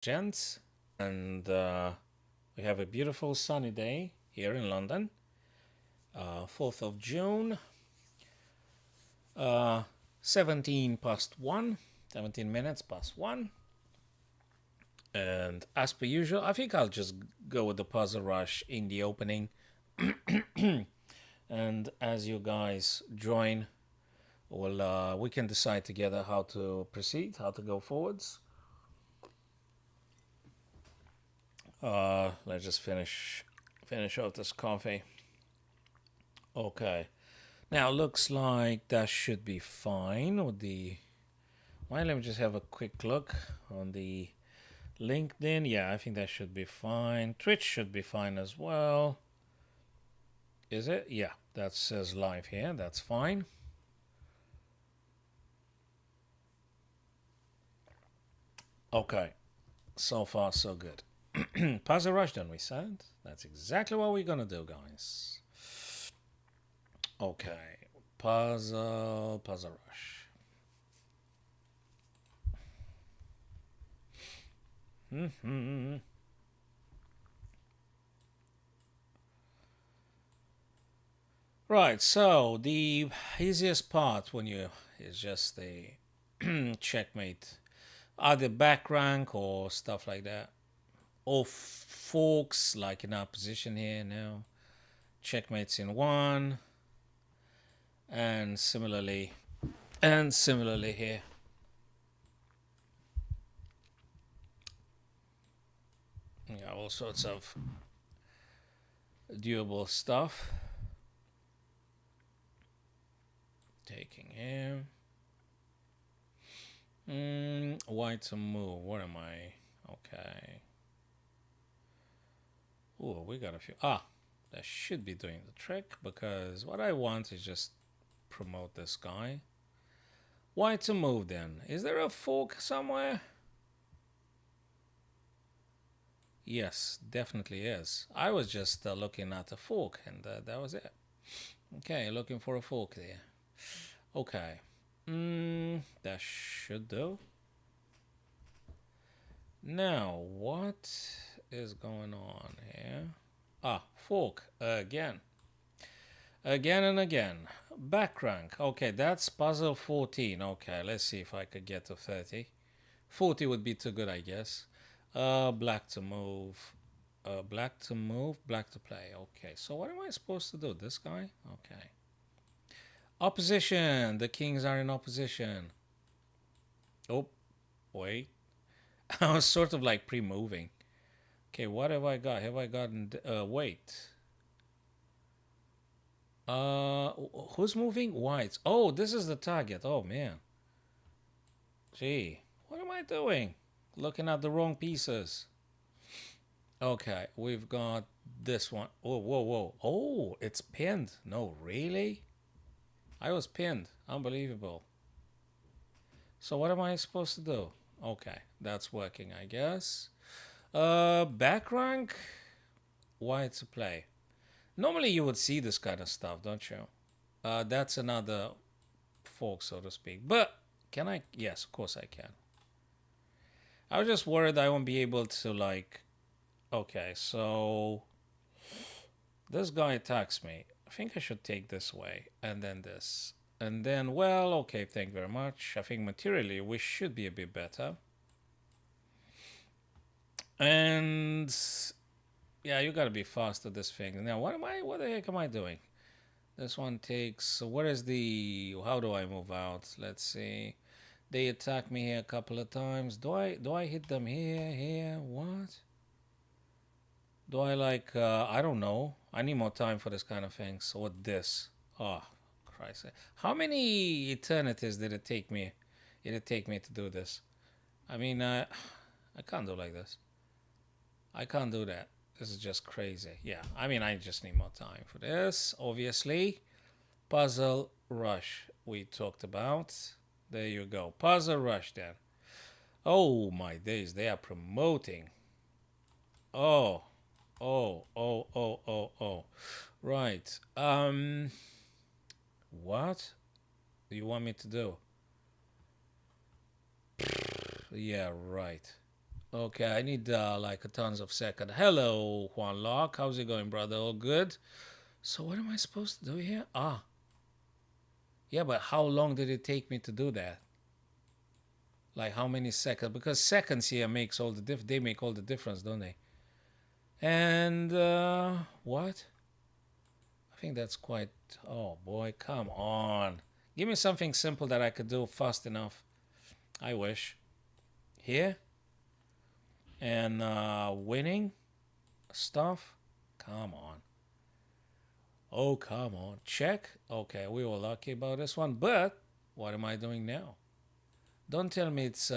Gents, and we have a beautiful sunny day here in London, 4th of June, uh, 17 past 1, 17 minutes past 1. And as per usual, I think I'll just go with the puzzle rush in the opening. And as you guys join, we can decide together how to proceed, how to go forwards. Let's just finish off this coffee. Okay. Now looks like that should be fine with the. Well, let me just have a quick look on the LinkedIn. Yeah, I think that should be fine. Twitch should be fine as well. Is it? Yeah, that says live here. That's fine. Okay, so far so good. Puzzle rush done, we said. That's exactly what we're gonna do, guys. Okay, puzzle rush. Mm-hmm. Right, so the easiest part when you is just the checkmate, either back rank or stuff like that, or forks like in our position here now. Checkmates in one, and similarly here. Yeah, all sorts of doable stuff. Taking here. White to move. What am I? Okay. Oh, we got a few. That should be doing the trick because what I want is just promote this guy. White to move then. Is there a fork somewhere? Yes, definitely is. I was just looking at a fork and that was it. Okay, looking for a fork there. Okay. That should do. Now, what is going on here? Fork again. Again and again. Back rank. Okay, that's puzzle 14. Okay, let's see if I could get to 30. 40 would be too good, I guess. Black to move. Black to move, black to play. Okay, so what am I supposed to do? This guy? Okay. Opposition. The kings are in opposition. Oh, wait. I was sort of like pre-moving. Okay, what have I got? Have I gotten? Wait. Who's moving? Whites. Oh, this is the target. Oh man. Gee, what am I doing? Looking at the wrong pieces. Okay, we've got this one. Oh, whoa, whoa. Oh, it's pinned. No, really? I was pinned. Unbelievable. So what am I supposed to do? Okay, that's working, I guess. Back rank. Why to play? Normally you would see this kind of stuff, don't you? That's another fork, so to speak. But can I? Yes, of course I can. I was just worried I won't be able to like. Okay, so this guy attacks me. I think I should take this way and then this. And then, well, okay, thank you very much. I think materially we should be a bit better. And yeah, you gotta be fast at this thing. Now, what the heck am I doing? This one takes, so where is the, how do I move out? Let's see. They attack me here a couple of times. Do I hit them here? What? Do I like, I don't know. I need more time for this kind of thing. So what this? Oh, Christ. How many eternities did it take me? Did it take me to do this? I mean, I can't do like this. I can't do that. This is just crazy. Yeah, I mean, I just need more time for this, obviously. Puzzle Rush, we talked about. There you go. Puzzle Rush, then. Oh, my days. They are promoting. Oh, oh. Right. What do you want me to do? Yeah, right. Okay, I need like a tons of second. Hello, Juan Locke. How's it going, brother? All good? So what am I supposed to do here? Ah, yeah, but how long did it take me to do that? Like how many seconds? Because seconds here makes all the they make all the difference, don't they? And what? I think that's quite. Oh boy, come on! Give me something simple that I could do fast enough. I wish. Here and winning stuff. Come on. Oh come on. Check. Okay, we were lucky about this one, but what am I doing now? Don't tell me it's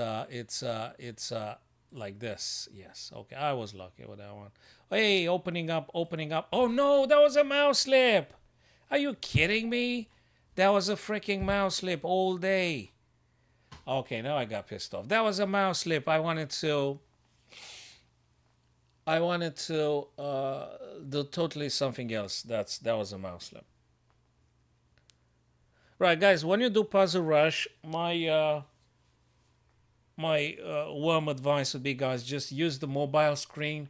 like this. Yes. Okay, I was lucky with that one. Hey, opening up, opening up. Oh no, that was a mouse slip. Are you kidding me? That was a freaking mouse slip all day. Okay, now I got pissed off. That was a mouse slip. I wanted to do totally something else. That was a mouse slip. Right, guys. When you do Puzzle Rush, my warm advice would be, guys, just use the mobile screen.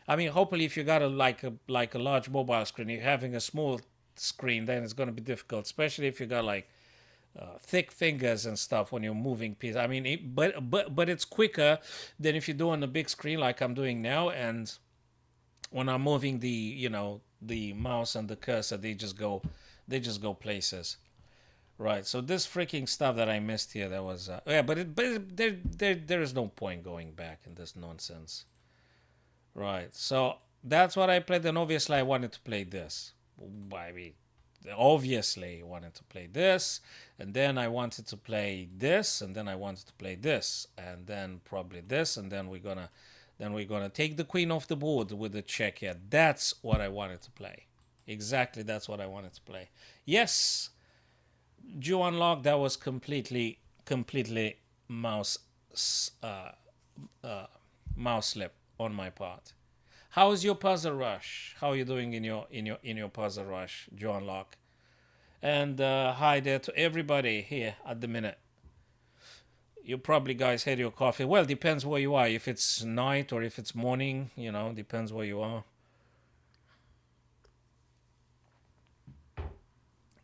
I mean, hopefully, if you got a large mobile screen, you're having a small screen, then it's going to be difficult, especially if you got like thick fingers and stuff when you're moving pieces. I mean, but it's quicker than if you do on a big screen like I'm doing now. And when I'm moving the mouse and the cursor, they just go places. Right. So this freaking stuff that I missed here, that was yeah, there is no point going back in this nonsense. Right. So that's what I played, and obviously I wanted to play this. I mean, obviously wanted to play this, and then I wanted to play this, and then I wanted to play this, and then probably this, and then we're gonna take the queen off the board with the check here. That's what I wanted to play. Exactly, that's what I wanted to play. Yes, Jew unlock. That was completely mouse uh, uh, mouse slip on my part. How's your puzzle rush? How are you doing in your puzzle rush, John Locke? And hi there to everybody here at the minute. You probably guys had your coffee. Well, depends where you are. If it's night or if it's morning, depends where you are.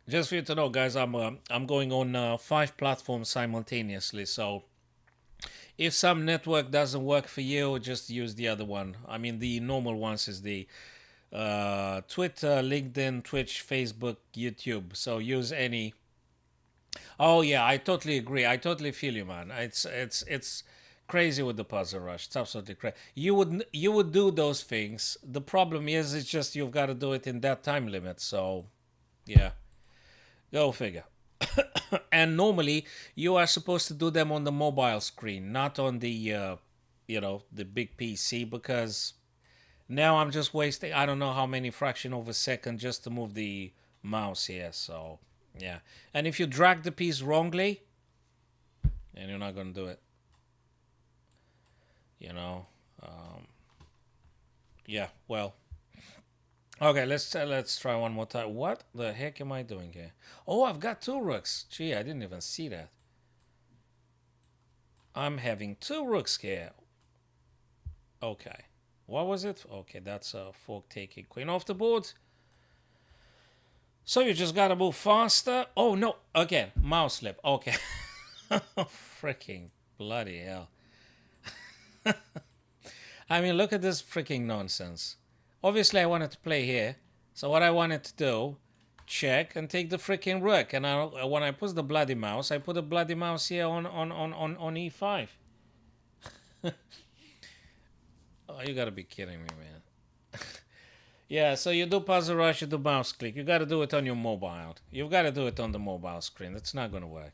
Just for you to know, guys, I'm going on 5 platforms simultaneously. So if some network doesn't work for you, just use the other one. I mean, the normal ones is the Twitter, LinkedIn, Twitch, Facebook, YouTube. So use any. Oh yeah, I totally agree. I totally feel you, man. It's crazy with the puzzle rush. It's absolutely crazy. You would do those things. The problem is, it's just you've got to do it in that time limit. So yeah, go figure. And normally you are supposed to do them on the mobile screen, not on the big PC, because now I'm just wasting I don't know how many fraction of a second just to move the mouse here. So yeah, and if you drag the piece wrongly, then you're not gonna do it. You know. Um, yeah. Well. Okay. Let's try one more time. What the heck am I doing here? Oh, I've got 2 rooks. Gee, I didn't even see that. I'm having 2 rooks here. Okay. What was it? Okay, that's a fork taking queen off the board. So you just gotta move faster. Oh no, again, mouse slip. Okay. Freaking bloody hell. I mean, look at this freaking nonsense. Obviously, I wanted to play here. So what I wanted to do, check and take the freaking rook. And when I put the bloody mouse, I put the bloody mouse here on e5. Oh, you gotta be kidding me, man. Yeah, so you do puzzle rush, you do mouse click. You gotta do it on your mobile. You've gotta do it on the mobile screen. That's not gonna work.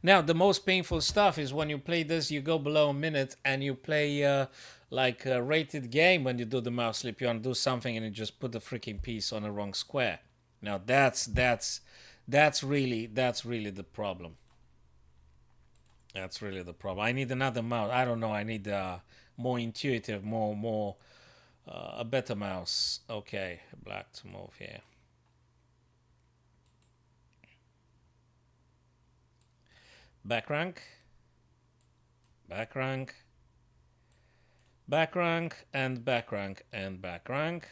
Now, the most painful stuff is when you play this, you go below a minute and you play like a rated game when you do the mouse slip. You want to do something and you just put the freaking piece on the wrong square. Now, that's really the problem. That's really the problem. I need another mouse. I don't know. I need more intuitive, more a better mouse. Okay, black to move here. Back rank. Back rank. Back rank and back rank and back rank.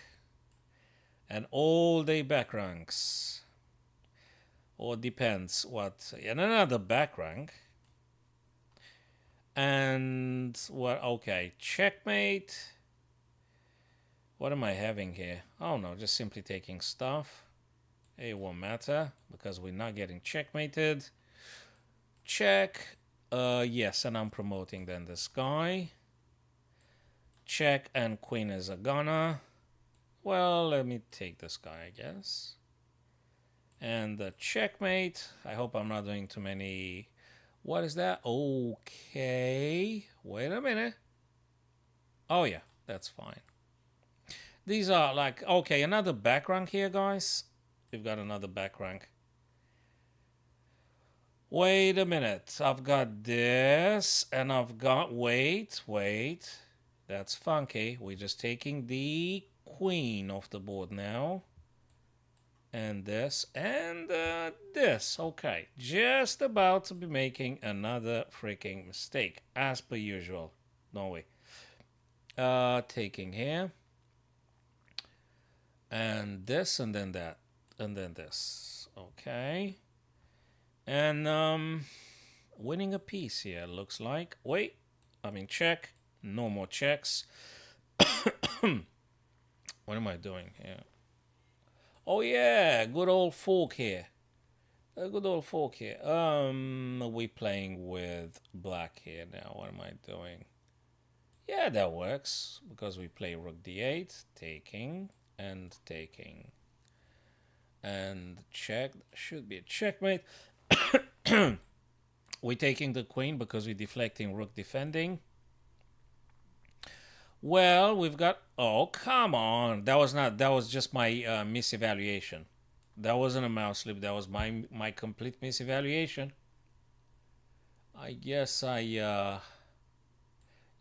And all day back ranks. Or depends what. And another back rank. And what? Okay, checkmate. What am I having here? Oh no, just simply taking stuff. It won't matter because we're not getting checkmated. Check. Yes, and I'm promoting then this guy. Check and queen is a gunner. Well, let me take this guy, I guess. And the checkmate. I hope I'm not doing too many. What is that? Okay. Wait a minute. Oh, yeah, that's fine. These are like, okay, another back rank here, guys. We've got another back rank. Wait a minute. I've got this, and I've got, wait. That's funky. We're just taking the queen off the board now. And this, and this. Okay. Just about to be making another freaking mistake, as per usual. Don't we? Taking here. And this, and then that, and then this. Okay. And winning a piece here, looks like. Wait, I mean check. No more checks. What am I doing here? Oh yeah, good old fork here. A good old fork here. We playing with black here now. What am I doing? Yeah, that works because we play rook d8, taking and taking. And check, should be a checkmate. We're taking the queen because we're deflecting rook defending. Well, we've got, oh, come on. That was just my misevaluation. That wasn't a mouse slip. That was my complete misevaluation. I guess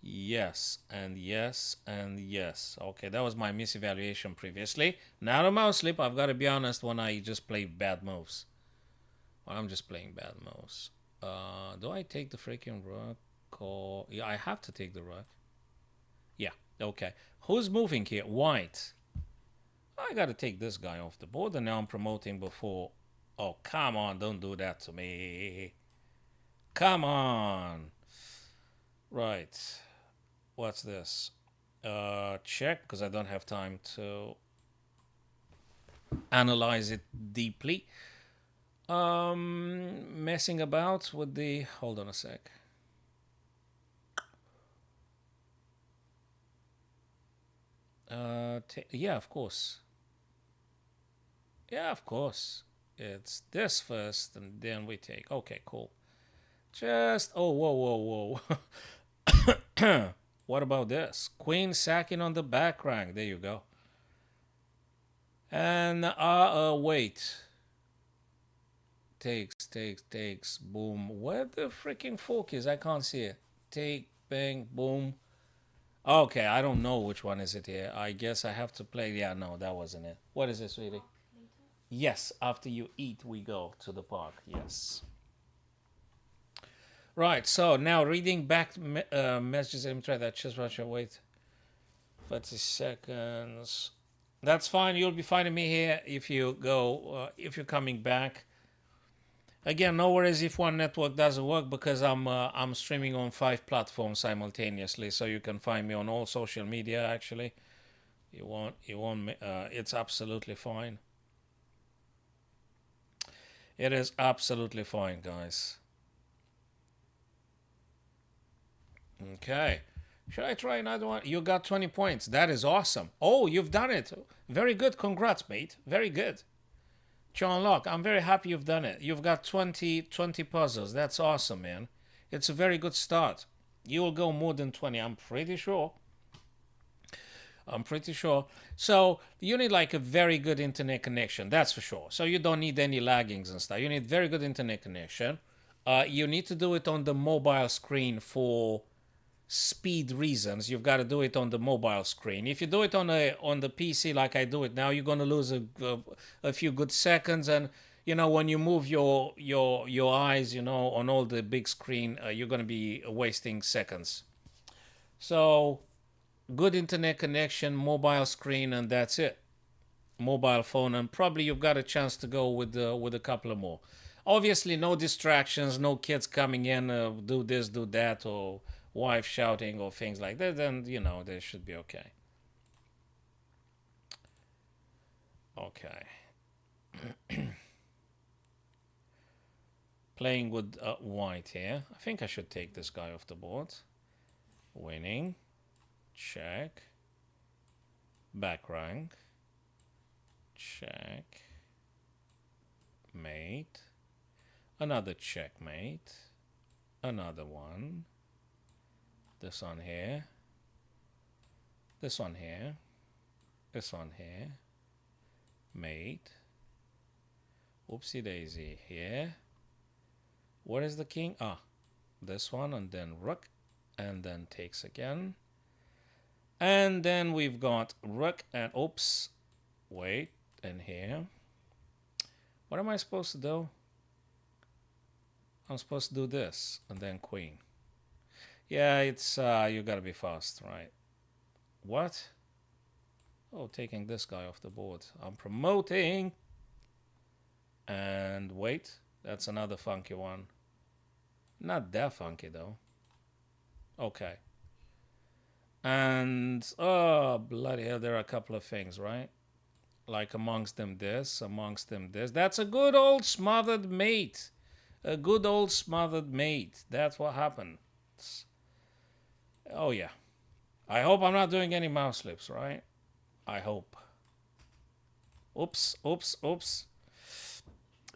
yes, and yes, and yes. Okay, that was my misevaluation previously. Not a mouse slip. I've got to be honest when I just play bad moves. Well, I'm just playing bad moves. Do I take the freaking rook? Or yeah, I have to take the rook. Yeah, okay. Who's moving here? White. I gotta take this guy off the board, and now I'm promoting before. Oh, come on, don't do that to me. Come on. Right. What's this? Check, because I don't have time to analyze it deeply. Messing about with the... Hold on a sec. Yeah, of course. Yeah, of course. It's this first, and then we take. Okay, cool. Just... Oh, whoa. What about this? Queen sacking on the back rank. There you go. And, wait. Takes. Boom. Where the freaking fork is? I can't see it. Take, bang, boom. Okay, I don't know which one is it here. I guess I have to play. Yeah, no, that wasn't it. What is it, sweetie? Yes, after you eat, we go to the park. Yes. Right, so now reading back messages. Let me try that. Just Russia. Wait. 30 seconds. That's fine. You'll be finding me here if you go, if you're coming back. Again, no worries if one network doesn't work because I'm streaming on 5 platforms simultaneously, so you can find me on all social media. Actually, you won't. It's absolutely fine. It is absolutely fine, guys. Okay. Should I try another one? You got 20 points. That is awesome. Oh, you've done it. Very good. Congrats, mate. Very good. John Locke, I'm very happy you've done it. You've got 20 puzzles. That's awesome, man. It's a very good start. You will go more than 20, I'm pretty sure. So you need like a very good internet connection, that's for sure. So you don't need any laggings and stuff. You need very good internet connection. You need to do it on the mobile screen for speed reasons. You've got to do it on the mobile screen. If you do it on the PC like I do it now, you're going to lose a few good seconds. And you know, when you move your eyes, you know, on all the big screen, you're going to be wasting seconds. So good internet connection, mobile screen, and that's it. Mobile phone, and probably you've got a chance to go with a couple of more. Obviously, no distractions, no kids coming in, do this, do that, or wife shouting or things like that. Then they should be okay. Okay. Playing with white here. I think I should take this guy off the board. Winning. Check. Back rank. Check. Mate. Another checkmate. Another one. This one here. This one here. This one here. Mate. Oopsie daisy here. Where is the king? Ah, this one, and then rook, and then takes again. And then we've got rook and oops. Wait, and here. What am I supposed to do? I'm supposed to do this, and then queen. Yeah, it's, you gotta be fast, right? What? Oh, taking this guy off the board. I'm promoting. And wait, that's another funky one. Not that funky, though. Okay. And, oh, bloody hell, there are a couple of things, right? Like amongst them this, amongst them this. That's a good old smothered mate. A good old smothered mate. That's what happened. Oh, yeah. I hope I'm not doing any mouse slips, right? I hope. Oops, oops, oops.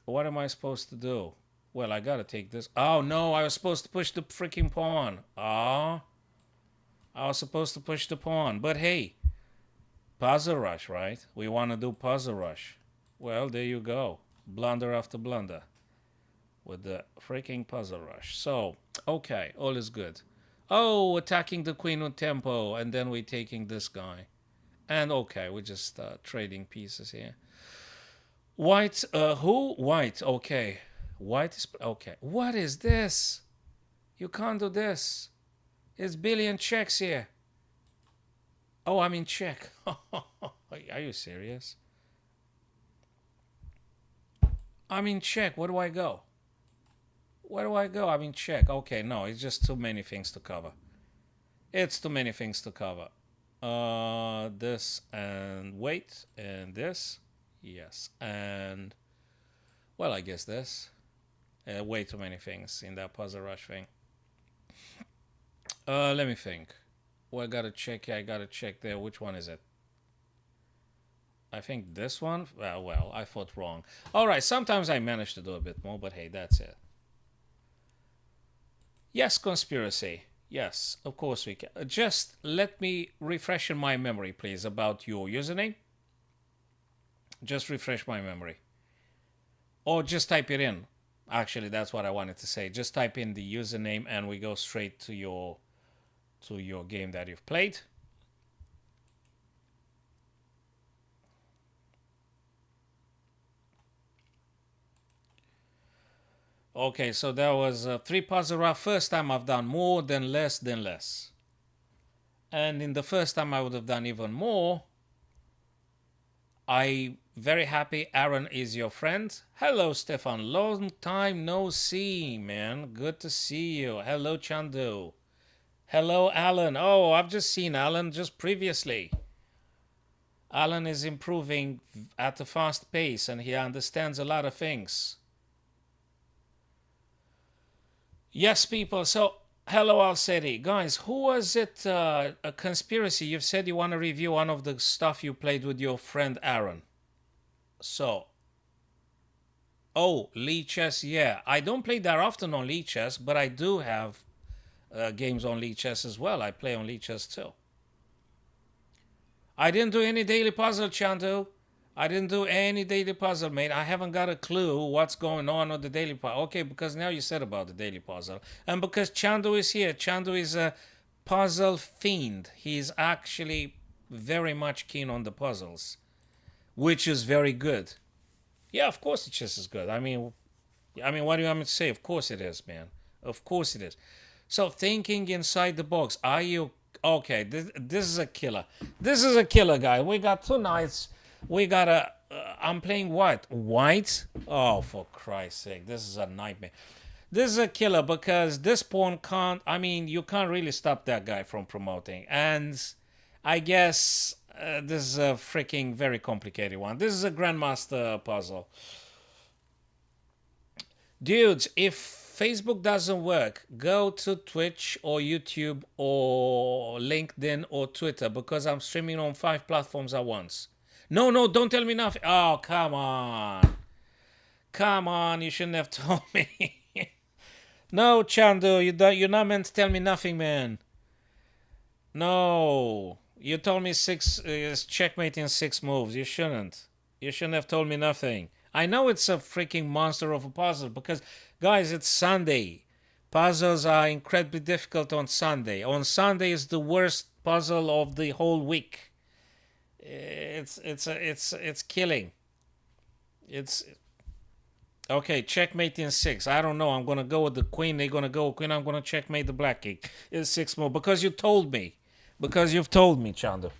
What am I supposed to do? Well, I gotta take this. Oh, no, I was supposed to push the freaking pawn. Ah. I was supposed to push the pawn. But hey, puzzle rush, right? We want to do puzzle rush. Well, there you go. Blunder after blunder with the freaking puzzle rush. So, okay, all is good. Oh, attacking the queen with tempo, and then we're taking this guy. And okay, we're just trading pieces here. White, who? White, okay. White is, okay. What is this? You can't do this. It's billion checks here. Oh, I'm in check. Are you serious? I'm in check. Where do I go? Where do I go? I'm in check. Okay, no, it's just too many things to cover. It's too many things to cover. This and wait, and this. Yes, and well, I guess this. Way too many things in that puzzle rush thing. Let me think. Well, I gotta check here. I gotta check there. Which one is it? I think this one. Well, I thought wrong. All right. Sometimes I manage to do a bit more, but hey, that's it. Yes, conspiracy. Yes, of course we can. Just let me refresh in my memory, please, about your username. Just refresh my memory. Or just type it in. Actually, that's what I wanted to say. Just type in the username and we go straight to your game that you've played. Okay, so that was 3 puzzle round. First time I've done more, then less, then less. And in the first time I would have done even more. I very happy Aaron is your friend. Hello, Stefan. Long time no see, man. Good to see you. Hello, Chandu. Hello, Alan. Oh, I've just seen Alan just previously. Alan is improving at a fast pace and he understands a lot of things. Yes, people. So, hello, Alcedi. Guys, who was it? A conspiracy. You've said you want to review one of the stuff you played with your friend Aaron. So, oh, Lee Chess. Yeah, I don't play that often on Lee Chess, but I do have games on Lee Chess as well. I play on Lee Chess too. I didn't do any daily puzzle, Chandu. I didn't do any daily puzzle, mate. I haven't got a clue what's going on with the daily puzzle. Okay, because now you said about the daily puzzle. And because Chandu is here. Chandu is a puzzle fiend. He's actually very much keen on the puzzles, which is very good. Yeah, of course the chess is good. I mean, what do you want me to say? Of course it is, man. Of course it is. So thinking inside the box. Are you Okay, this is a killer. This is a killer, guy. We got two knights. We got a. I'm playing white. White? Oh, for Christ's sake! This is a nightmare. This is a killer because this pawn can't. I mean, you can't really stop that guy from promoting. And I guess this is a freaking very complicated one. This is a grandmaster puzzle. Dudes, if Facebook doesn't work, go to Twitch or YouTube or LinkedIn or Twitter because I'm streaming on 5 platforms at once. No, no, don't tell me nothing. Oh, come on. Come on, you shouldn't have told me. No, Chandu, you're not meant to tell me nothing, man. No. You told me checkmate in 6 moves. You shouldn't. You shouldn't have told me nothing. I know it's a freaking monster of a puzzle because, guys, it's Sunday. Puzzles are incredibly difficult on Sunday. On Sunday is the worst puzzle of the whole week. It's killing. It's okay. Checkmate in 6. I don't know. I'm gonna go with the queen. They're gonna go with queen. I'm gonna checkmate the black king. It's 6 more because you told me. Because you've told me, Chandu.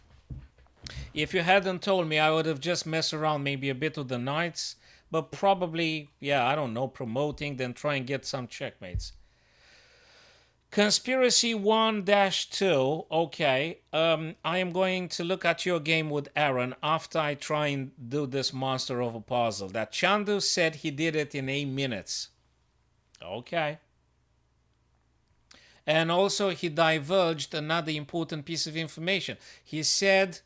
If you hadn't told me, I would have just messed around maybe a bit with the knights, but probably, yeah, I don't know, promoting, then try and get some checkmates. Conspiracy 1-2, okay. I am going to look at your game with Aaron after I try and do this monster of a puzzle. That Chandu said he did it in 8 minutes. Okay. And also he divulged another important piece of information. He said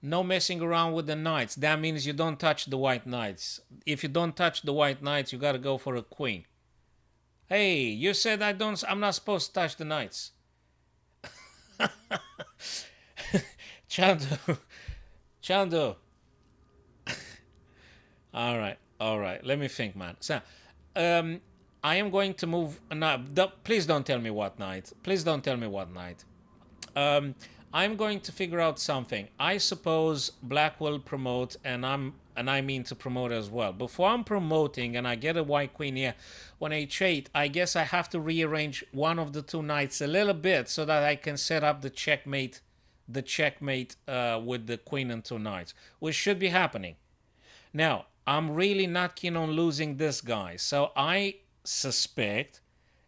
no messing around with the knights. That means you don't touch the white knights. If you don't touch the white knights, you got to go for a queen. Hey, you said I'm not supposed to touch the knights. Chandu. Chandu. All right. Let me think, man. So, I am going to move. Please don't tell me what night. Please don't tell me what night. I'm going to figure out something. I suppose black will promote, and I mean to promote as well. Before I'm promoting and I get a white queen here, when h8, I guess I have to rearrange one of the two knights a little bit so that I can set up the checkmate with the queen and two knights, which should be happening. Now, I'm really not keen on losing this guy, so I suspect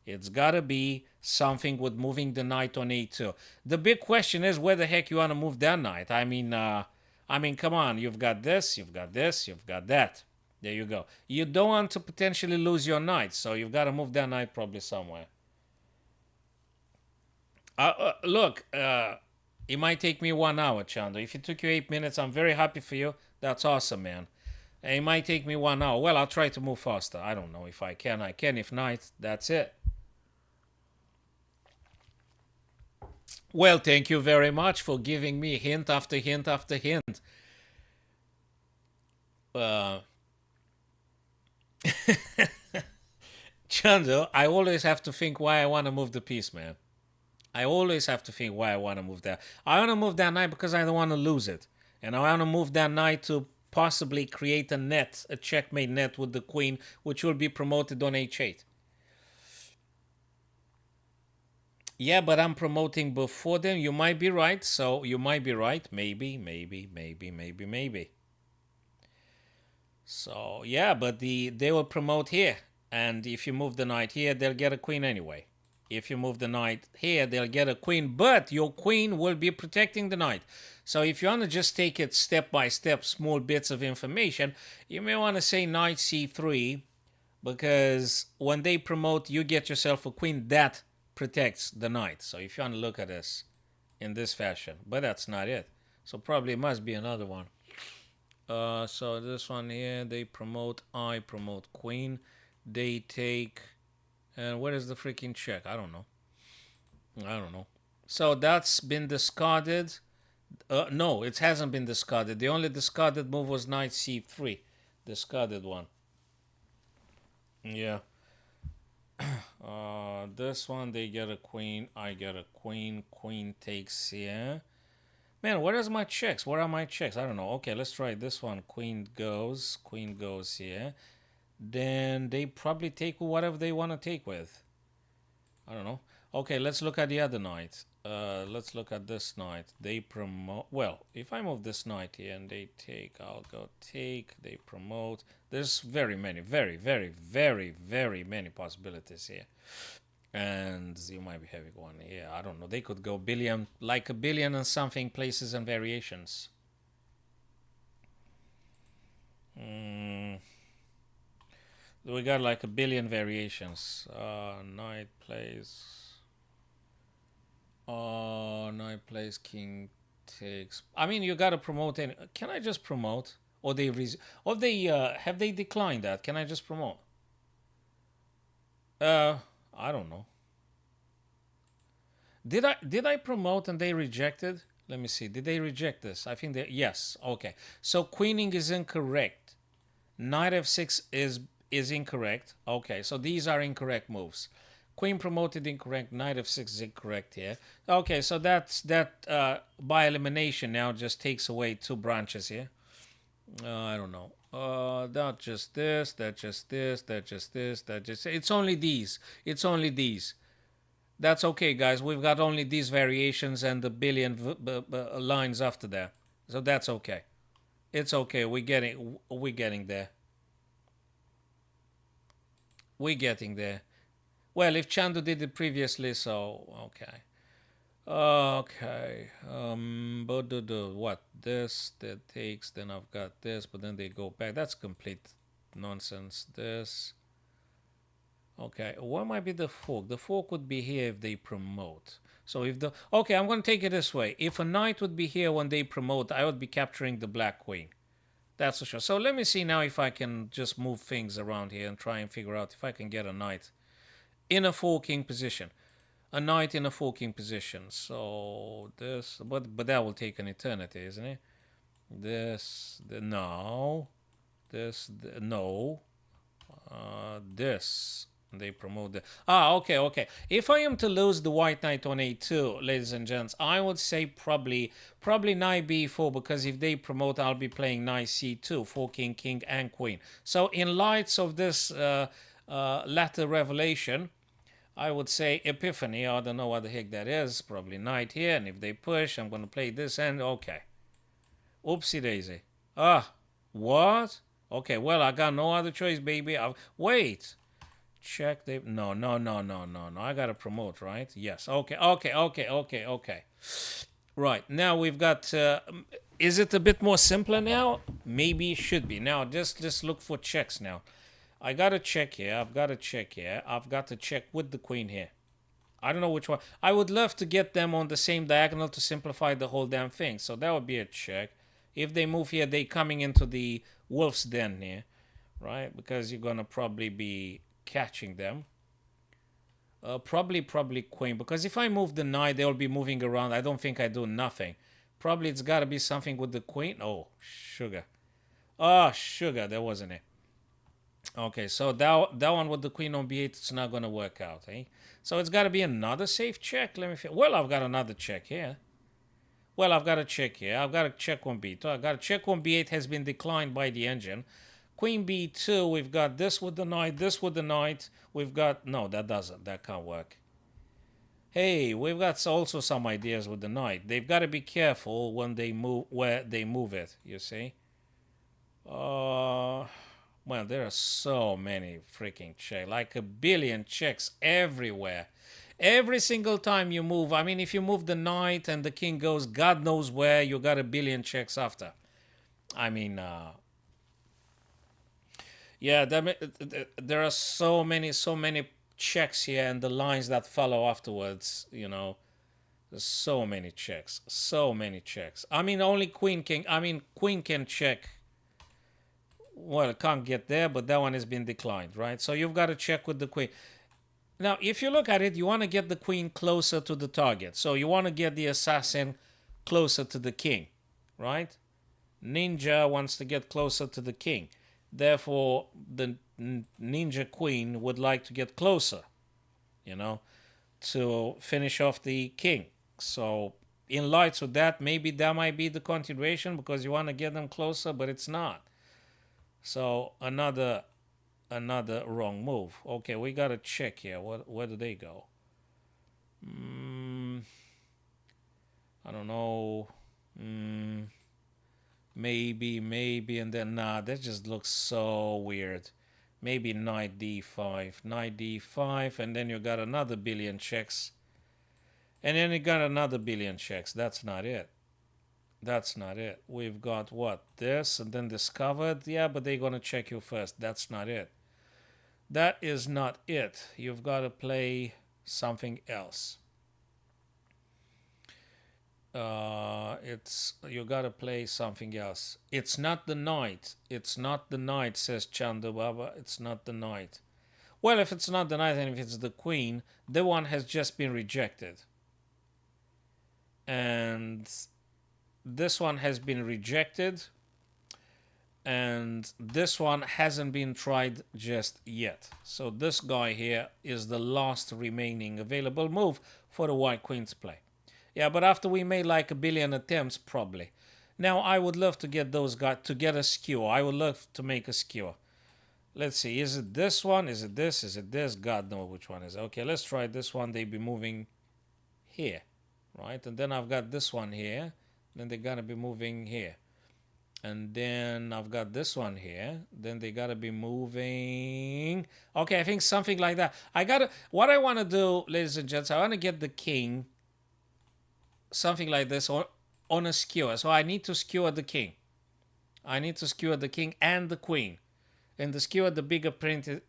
it's gotta be something with moving the knight on a2. The big question is where the heck you want to move that knight. I mean, come on. You've got this, you've got this, you've got that. There you go. You don't want to potentially lose your knight, so you've got to move that knight probably somewhere. Look, it might take me 1 hour, Chandra. If it took you 8 minutes, I'm very happy for you. That's awesome, man. It might take me 1 hour. Well, I'll try to move faster. I don't know if I can. I can. If not, that's it. Well, thank you very much for giving me hint after hint after hint. Chandra, I always have to think why I want to move the piece, man. I always have to think why I want to move that. I want to move that knight because I don't want to lose it. And I want to move that knight to possibly create a checkmate net with the queen, which will be promoted on h8. Yeah, but I'm promoting before them. You might be right. So you might be right. Maybe. So yeah, but they will promote here. And if you move the knight here, they'll get a queen anyway. If you move the knight here, they'll get a queen. But your queen will be protecting the knight. So if you want to just take it step by step, small bits of information, you may want to say knight c3. Because when they promote, you get yourself a queen that protects the knight. So if you want to look at this in this fashion, but that's not it. So probably it must be another one. So this one here, they promote, I promote queen. They take, and what is the freaking check? I don't know. So that's been discarded. No, it hasn't been discarded. The only discarded move was knight c3. Discarded one. Yeah. This one, they get a queen. I get a queen. Queen takes here. Man, where is my checks? Where are my checks? I don't know. Okay, let's try this one. Queen goes. Queen goes here. Then they probably take whatever they want to take with. I don't know. Okay, let's look at the other knight. let's look at this knight. They promote. Well, if I move this knight here and they take, I'll go take. They promote. There's very many, very, very, very, very many possibilities here. And you might be having one. Yeah, I don't know. They could go billion, like a billion and something places and variations. Mm, we got like a billion variations. Knight plays. Knight plays king takes. I mean, you gotta promote. Any. Can I just promote? Or they or they have they declined that? Can I just promote? Uh, I don't know. Did I promote and they rejected? Let me see. Did they reject this? I think they yes. Okay. So queening is incorrect. Knight f6 is incorrect. Okay. So these are incorrect moves. Queen promoted incorrect. Knight f6 is incorrect here. Okay. So that by elimination now just takes away two branches here. I don't know. Not just this. That just this. That just this. That just. It's only these. It's only these. That's okay, guys. We've got only these variations and the billion lines after that, so that's okay. It's okay. We're getting there. We're getting there. Well, if Chandu did it previously, so okay. Okay. But what this that takes? Then I've got this, but then they go back. That's complete nonsense. This. Okay, what might be the fork? The fork would be here if they promote. So if the okay, I'm going to take it this way. If a knight would be here when they promote, I would be capturing the black queen. That's for sure. So let me see now if I can just move things around here and try and figure out if I can get a knight in a forking position. A knight in a forking position. So this, but that will take an eternity, isn't it? No. No. This. They promote the okay. If I am to lose the white knight on a2, ladies and gents, I would say probably knight b4, because if they promote, I'll be playing knight c2 for king and queen. So in lights of this latter revelation, I would say epiphany. I don't know what the heck that is. Probably knight here, and if they push, I'm going to play this end. Okay. Oopsie daisy. What? Okay, well, I got no other choice, baby. Wait. Check the no. I gotta promote, right? Yes. Okay. Right, now we've got is it a bit more simpler now? Maybe it should be. Now just look for checks now. I gotta check here. I've got to check here. I've got to check with the queen here. I don't know which one. I would love to get them on the same diagonal to simplify the whole damn thing. So that would be a check. If they move here, they coming into the wolf's den here, right? Because you're gonna probably be catching them. Probably queen, because if I move the knight, they'll be moving around. I don't think I do nothing. Probably it's got to be something with the queen. Oh, sugar. Sugar. There wasn't it. Okay, so that one with the queen on b8, it's not going to work out, eh? So it's got to be another safe check. Let me feel. Well, I've got another check here. I've got to check here. I've got to check on b2. I've got to check on b8 has been declined by the engine. Queen b2, we've got this with the knight, this with the knight. We've got, no, that doesn't, that can't work. Hey, we've got also some ideas with the knight. They've got to be careful when they move, where they move it, you see. Well, there are so many freaking checks, like a billion checks everywhere. Every single time you move, I mean, if you move the knight and the king goes, God knows where, you got a billion checks after. I mean, yeah, there are so many checks here, and the lines that follow afterwards. There's so many checks, I mean, only queen can check. Well, it can't get there, but that one has been declined, right? So you've got to check with the queen. Now, if you look at it, you want to get the queen closer to the target. So you want to get the assassin closer to the king, right? Ninja wants to get closer to the king. Therefore, the ninja queen would like to get closer, to finish off the king. So in lights of that, maybe that might be the continuation, because you want to get them closer, but it's not. So another wrong move. Okay, we got to check here. Where do they go? I don't know. Mm, maybe, and then nah, that just looks so weird. Maybe knight d5, and then you got another billion checks, and then you got another billion checks. That's not it. That's not it. We've got what? This, and then discovered. Yeah, but they're gonna check you first. That's not it. That is not it. You've got to play something else. It's you gotta play something else. It's not the knight. It's not the knight, says Chandu Baba. It's not the knight. Well, if it's not the knight and if it's the queen, the one has just been rejected. And this one has been rejected. And this one hasn't been tried just yet. So this guy here is the last remaining available move for the white queen to play. Yeah, but after we made like a billion attempts, probably. Now, I would love to get those guys, to get a skewer. I would love to make a skewer. Let's see, is it this one? Is it this? Is it this? God knows which one is it. Okay, let's try this one. They be moving here, right? And then I've got this one here. Then they're going to be moving here. And then I've got this one here. Then they got to be moving. Okay, I think something like that. What I want to do, ladies and gents, I want to get the king something like this on a skewer. So I need to skewer the king. I need to skewer the king and the queen. And the skewer, the bigger printed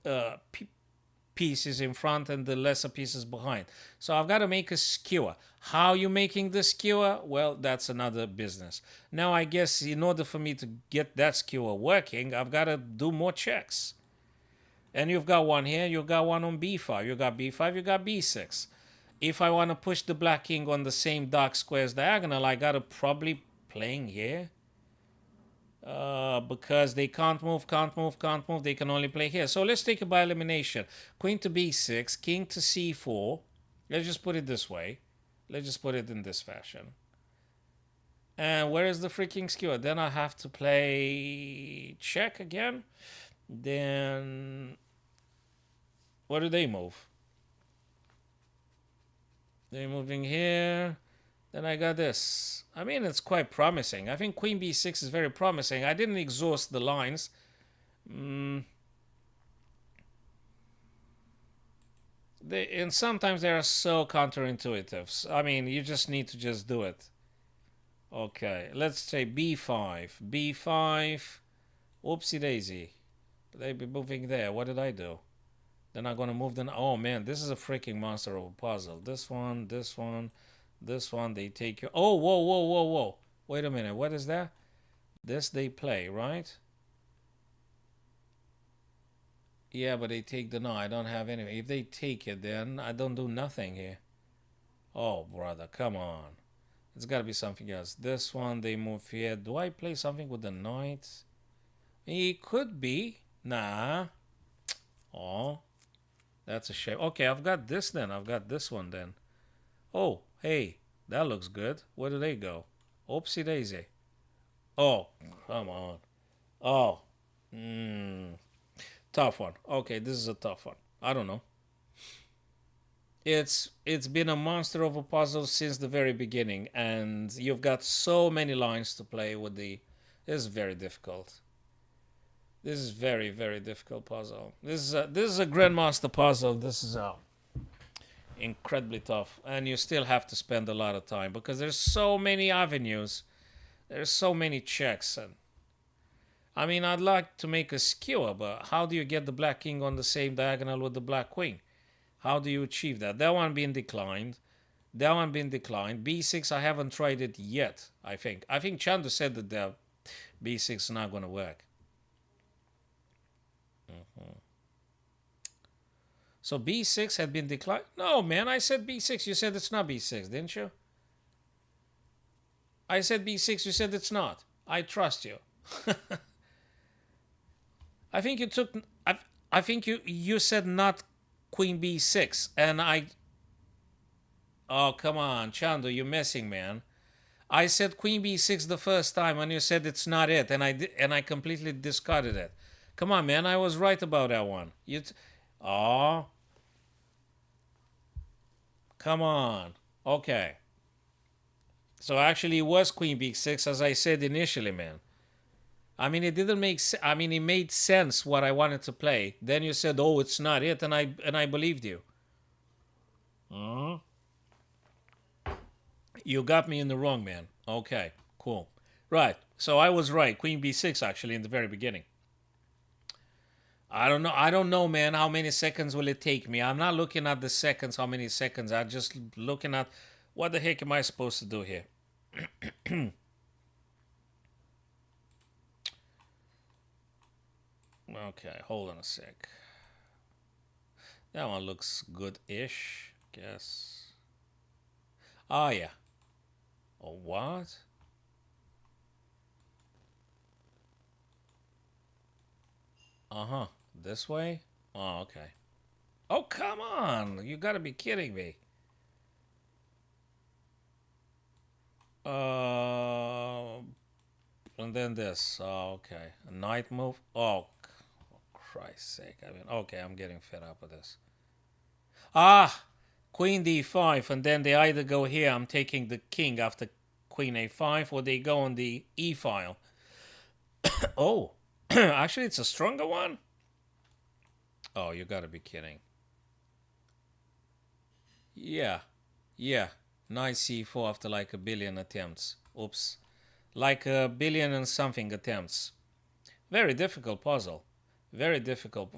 pieces in front and the lesser pieces behind. So I've got to make a skewer. How you making the skewer? Well, that's another business. Now I guess in order for me to get that skewer working, I've got to do more checks. And you've got one here, you've got one on b5, you got b5, you got b6. If I want to push the black king on the same dark squares diagonal, I got to probably playing here. Because they can't move. They can only play here. So let's take it by elimination. Queen to b6, king to c4. Let's just put it this way. Let's just put it in this fashion. And where is the freaking skewer? Then I have to play check again. Then where do they move? They're moving here. Then I got this. I mean, it's quite promising. I think queen b6 is very promising. I didn't exhaust the lines. And sometimes they are so counterintuitive. I mean, you just need to just do it. Okay, let's say b5. b5. Oopsie daisy. They be moving there. What did I do? They're not going to move them. Oh, man, this is a freaking monster of a puzzle. This one, this one. This one, they take you. Oh, whoa. Wait a minute. What is that? This they play, right? Yeah, but they take the no. I don't have any. If they take it, then I don't do nothing here. Oh, brother, come on. It's got to be something else. This one, they move here. Do I play something with the knight? It could be. Nah. Oh, that's a shame. Okay, I've got this then. I've got this one then. Oh, hey, that looks good. Where do they go? Oopsie daisy. Oh, come on. Oh, tough one. Okay, this is a tough one. I don't know. It's been a monster of a puzzle since the very beginning, and you've got so many lines to play with the. This is very difficult. This is very, very difficult puzzle. This is a grandmaster puzzle. This is incredibly tough, and you still have to spend a lot of time because there's so many avenues, there's so many checks. And I mean, I'd like to make a skewer, but how do you get the black king on the same diagonal with the black queen? How do you achieve that? That one being declined, b6, I haven't tried it yet. I think Chandu said that the b6 is not going to work. So b6 had been declined? No, man, I said b6. You said it's not b6, didn't you? I said b6. You said it's not. I trust you. I think you took. I think you said not queen b6, and I. Oh, come on, Chandu, you're messing, man. I said queen b6 the first time, and you said it's not it, and I completely discarded it. Come on, man, I was right about that one. Oh. Come on. Okay. So actually, it was Queen B6, as I said initially, man. I mean, it didn't make. I mean, it made sense what I wanted to play. Then you said, "Oh, it's not it," and I believed you. Mhm. You got me in the wrong, man. Okay, cool. Right. So I was right. Queen B6 actually in the very beginning. I don't know. I don't know, man. How many seconds will it take me? I'm not looking at the seconds. How many seconds? I'm just looking at what the heck am I supposed to do here? Okay, hold on a sec. That one looks good-ish. Guess. Oh yeah. Oh what? Uh huh. This way? Oh okay. Oh come on! You gotta be kidding me. Uh, and then this. Oh, okay. A night move. Oh, Christ's sake. I mean, okay, I'm getting fed up with this. Ah, Queen D5, and then they either go here. I'm taking the king after Queen A5, or they go on the E file. Oh, actually, it's a stronger one. Oh, you gotta be kidding. Yeah, yeah. Knight C4 after like a billion attempts. Oops. Like a billion and something attempts. Very difficult puzzle. Very difficult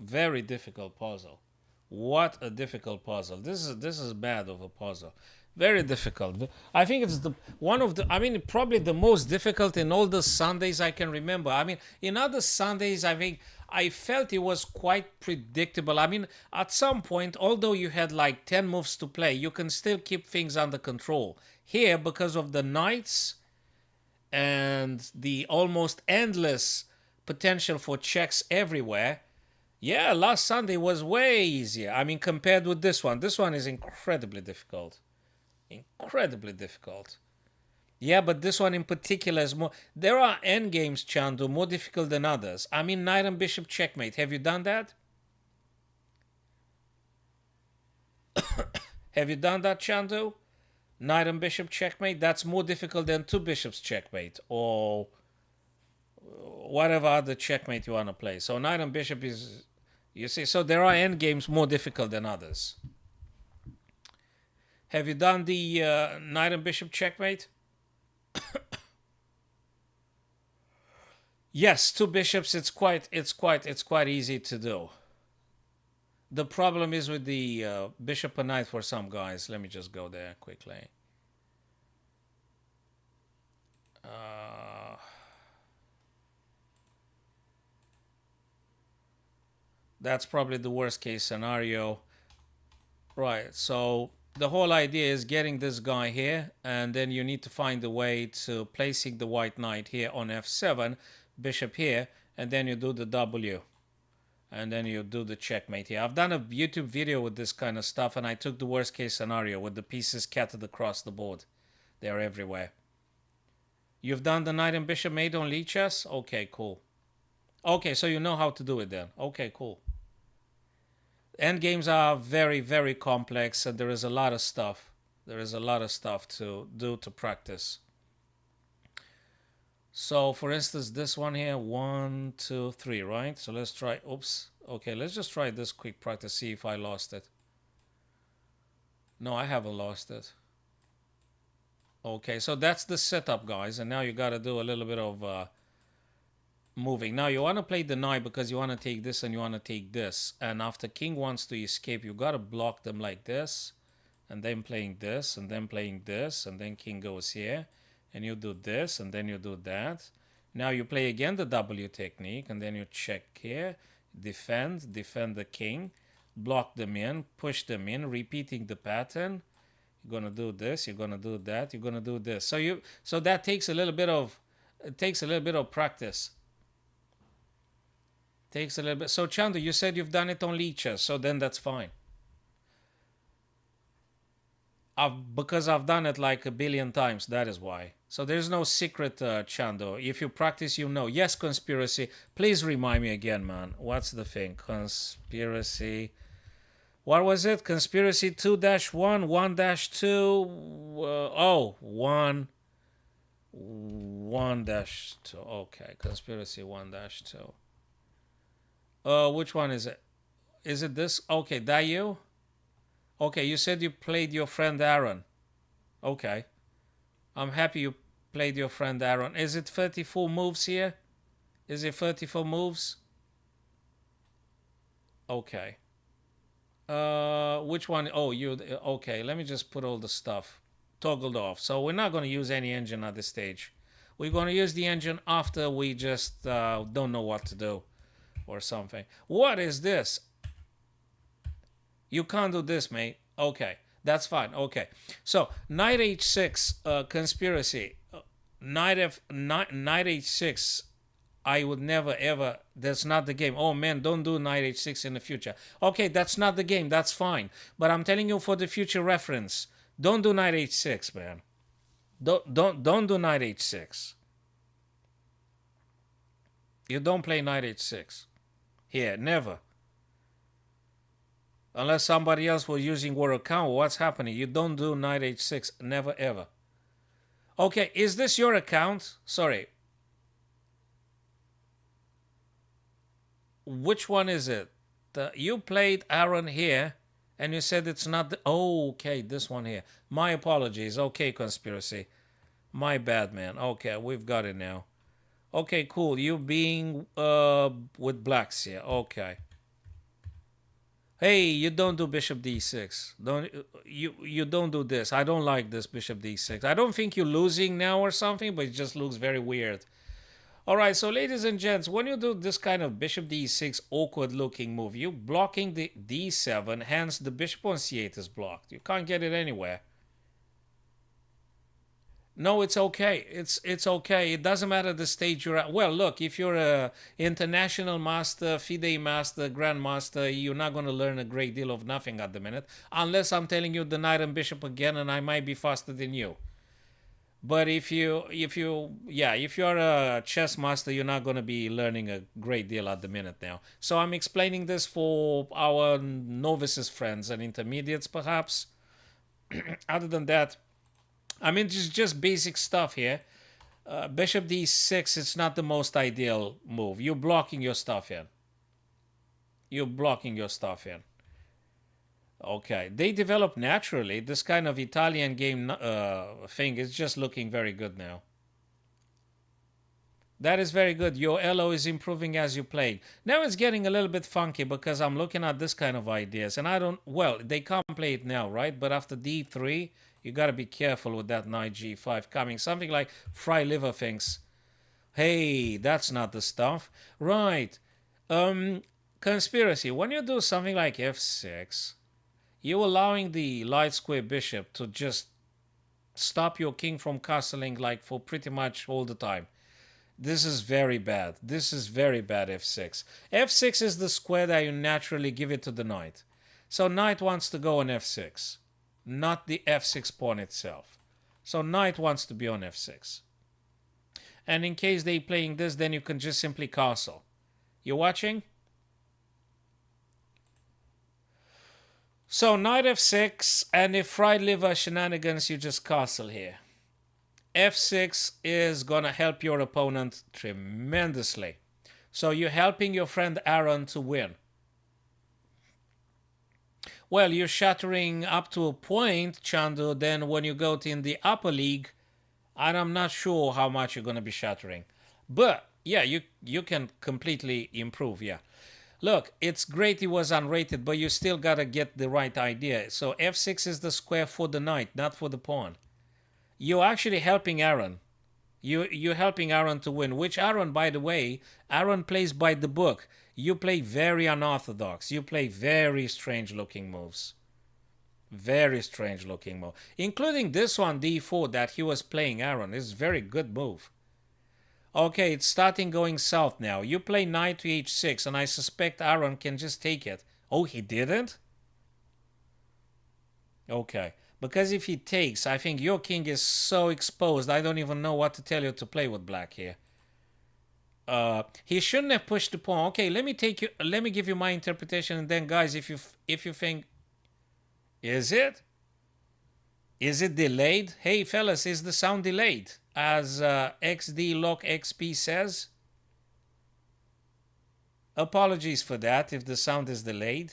puzzle. What a difficult puzzle. This is bad of a puzzle. Very difficult. I think it's the one of the I mean probably the most difficult in all the Sundays I can remember. I mean in other Sundays I think I felt it was quite predictable. I mean at some point although you had like 10 moves to play, you can still keep things under control. Here because of the knights and the almost endless potential for checks everywhere. Yeah, last Sunday was way easier. I mean, compared with this one is incredibly difficult. Incredibly difficult. Yeah, but this one in particular is more. There are end games, Chandu, more difficult than others. I mean, knight and bishop checkmate. Have you done that? Have you done that, Chandu? Knight and bishop checkmate. That's more difficult than two bishops checkmate or whatever other checkmate you want to play. So knight and bishop is, you see, so there are end games more difficult than others. Have you done the knight and bishop checkmate? Yes, two bishops. It's quite easy to do. The problem is with the bishop and knight for some guys. Let me just go there quickly. Uh, that's probably the worst case scenario. Right. So the whole idea is getting this guy here, and then you need to find a way to placing the white knight here on f7, bishop here, and then you do the W. And then you do the checkmate here. I've done a YouTube video with this kind of stuff, and I took the worst case scenario with the pieces scattered across the board. They're everywhere. You've done the knight and bishop mate on Lichess? Okay, cool. Okay, so you know how to do it then. Okay, cool. Endgames are very, very complex, and there is a lot of stuff. There is a lot of stuff to do to practice. So, for instance, this one here, 1, 2, 3, right? So let's try, oops. Okay, let's just try this quick practice, see if I lost it. No, I haven't lost it. Okay, so that's the setup, guys. And now you got to do a little bit of moving. Now, you want to play the knight because you want to take this and you want to take this. And after king wants to escape, you got to block them like this. And then playing this, and then playing this, and then king goes here. And you do this, and then you do that. Now you play again the W technique, and then you check here, defend the king, block them in, push them in, repeating the pattern. You're gonna do this, you're gonna do that, you're gonna do this. So that takes a little bit of practice. Takes a little bit. So Chandu, you said you've done it on Lichess, so then that's fine. Because I've done it like a billion times, that is why. So there's no secret, Chando. If you practice, you know. Yes, conspiracy. Please remind me again, man. What's the thing? Conspiracy. What was it? Conspiracy 2-1, 1-2. 1. 1 dash 2. Okay, conspiracy 1 dash 2. Which one is it? Is it this? Okay, that you? Okay, you said you played your friend Aaron. Okay, I'm happy you played your friend Aaron. Is it 34 moves here? Is it 34 moves? Okay. Which one? Oh, you. Okay, let me just put all the stuff toggled off. So we're not going to use any engine at this stage. We're going to use the engine after we just don't know what to do or something. What is this? You can't do this, mate. Okay, that's fine. Okay, so knight h6 conspiracy. Knight h6. I would never ever. That's not the game. Oh man, don't do knight h6 in the future. Okay, that's not the game. That's fine. But I'm telling you for the future reference. Don't do knight h6, man. Don't do knight h6. You don't play knight h6 here. Never. Unless somebody else was using your account. What's happening? You don't do knight h6. Never ever. Okay, is this your account? Sorry. Which one is it? You played Aaron here, and you said it's not the... Oh, okay, this one here. My apologies. Okay, conspiracy. My bad, man. Okay, we've got it now. Okay, cool. You being with blacks here. Okay. Hey, you don't do bishop d6. You don't do this. I don't like this bishop d6. I don't think you're losing now or something, but it just looks very weird. All right, so ladies and gents, when you do this kind of bishop d6 awkward looking move, you're blocking the d7, hence the bishop on c8 is blocked. You can't get it anywhere. No, it's okay. It's okay. It doesn't matter the stage you're at. Well, look, if you're a international master, FIDE master, grandmaster, you're not going to learn a great deal of nothing at the minute, unless I'm telling you the knight and bishop again, and I might be faster than you. But if you're a chess master, you're not going to be learning a great deal at the minute now. So I'm explaining this for our novices friends and intermediates, perhaps. Other than that, I mean, just basic stuff here. Bishop d6, it's not the most ideal move. You're blocking your stuff in. You're blocking your stuff in. Okay, they develop naturally. This kind of Italian game thing is just looking very good now. That is very good. Your elo is improving as you play. Now it's getting a little bit funky because I'm looking at this kind of ideas. And I don't... Well, they can't play it now, right? But after d3, you got to be careful with that knight g5 coming. Something like Fry Liver thinks, hey, that's not the stuff. Right. Conspiracy. When you do something like f6... you're allowing the light square bishop to just stop your king from castling like for pretty much all the time. This is very bad. This is very bad, f6. f6 is the square that you naturally give it to the knight. So knight wants to go on f6, not the f6 pawn itself. So knight wants to be on f6. And in case they're playing this, then you can just simply castle. You watching? So knight f6, and if fried liver shenanigans, you just castle here. f6 is gonna help your opponent tremendously. So you're helping your friend Aaron to win. Well, you're shattering up to a point, Chandu, then when you go to in the upper league, and I'm not sure how much you're gonna be shattering. But yeah, you can completely improve, yeah. Look, it's great it was unrated, but you still gotta get the right idea. So f6 is the square for the knight, not for the pawn. You're actually helping Aaron. You're helping Aaron to win, which Aaron, by the way, Aaron plays by the book. You play very unorthodox. You play very strange-looking moves. Very strange-looking move. Including this one, d4, that he was playing Aaron. It's a very good move. Okay, it's starting going south now. You play knight to h6, and I suspect Aaron can just take it. Oh, he didn't? Okay. Because if he takes, I think your king is so exposed, I don't even know what to tell you to play with black here. He shouldn't have pushed the pawn. Okay, let me give you my interpretation, and then guys, if you think... Is it? Is it delayed? Hey, fellas, is the sound delayed? As XD Lock XP says. Apologies for that if the sound is delayed.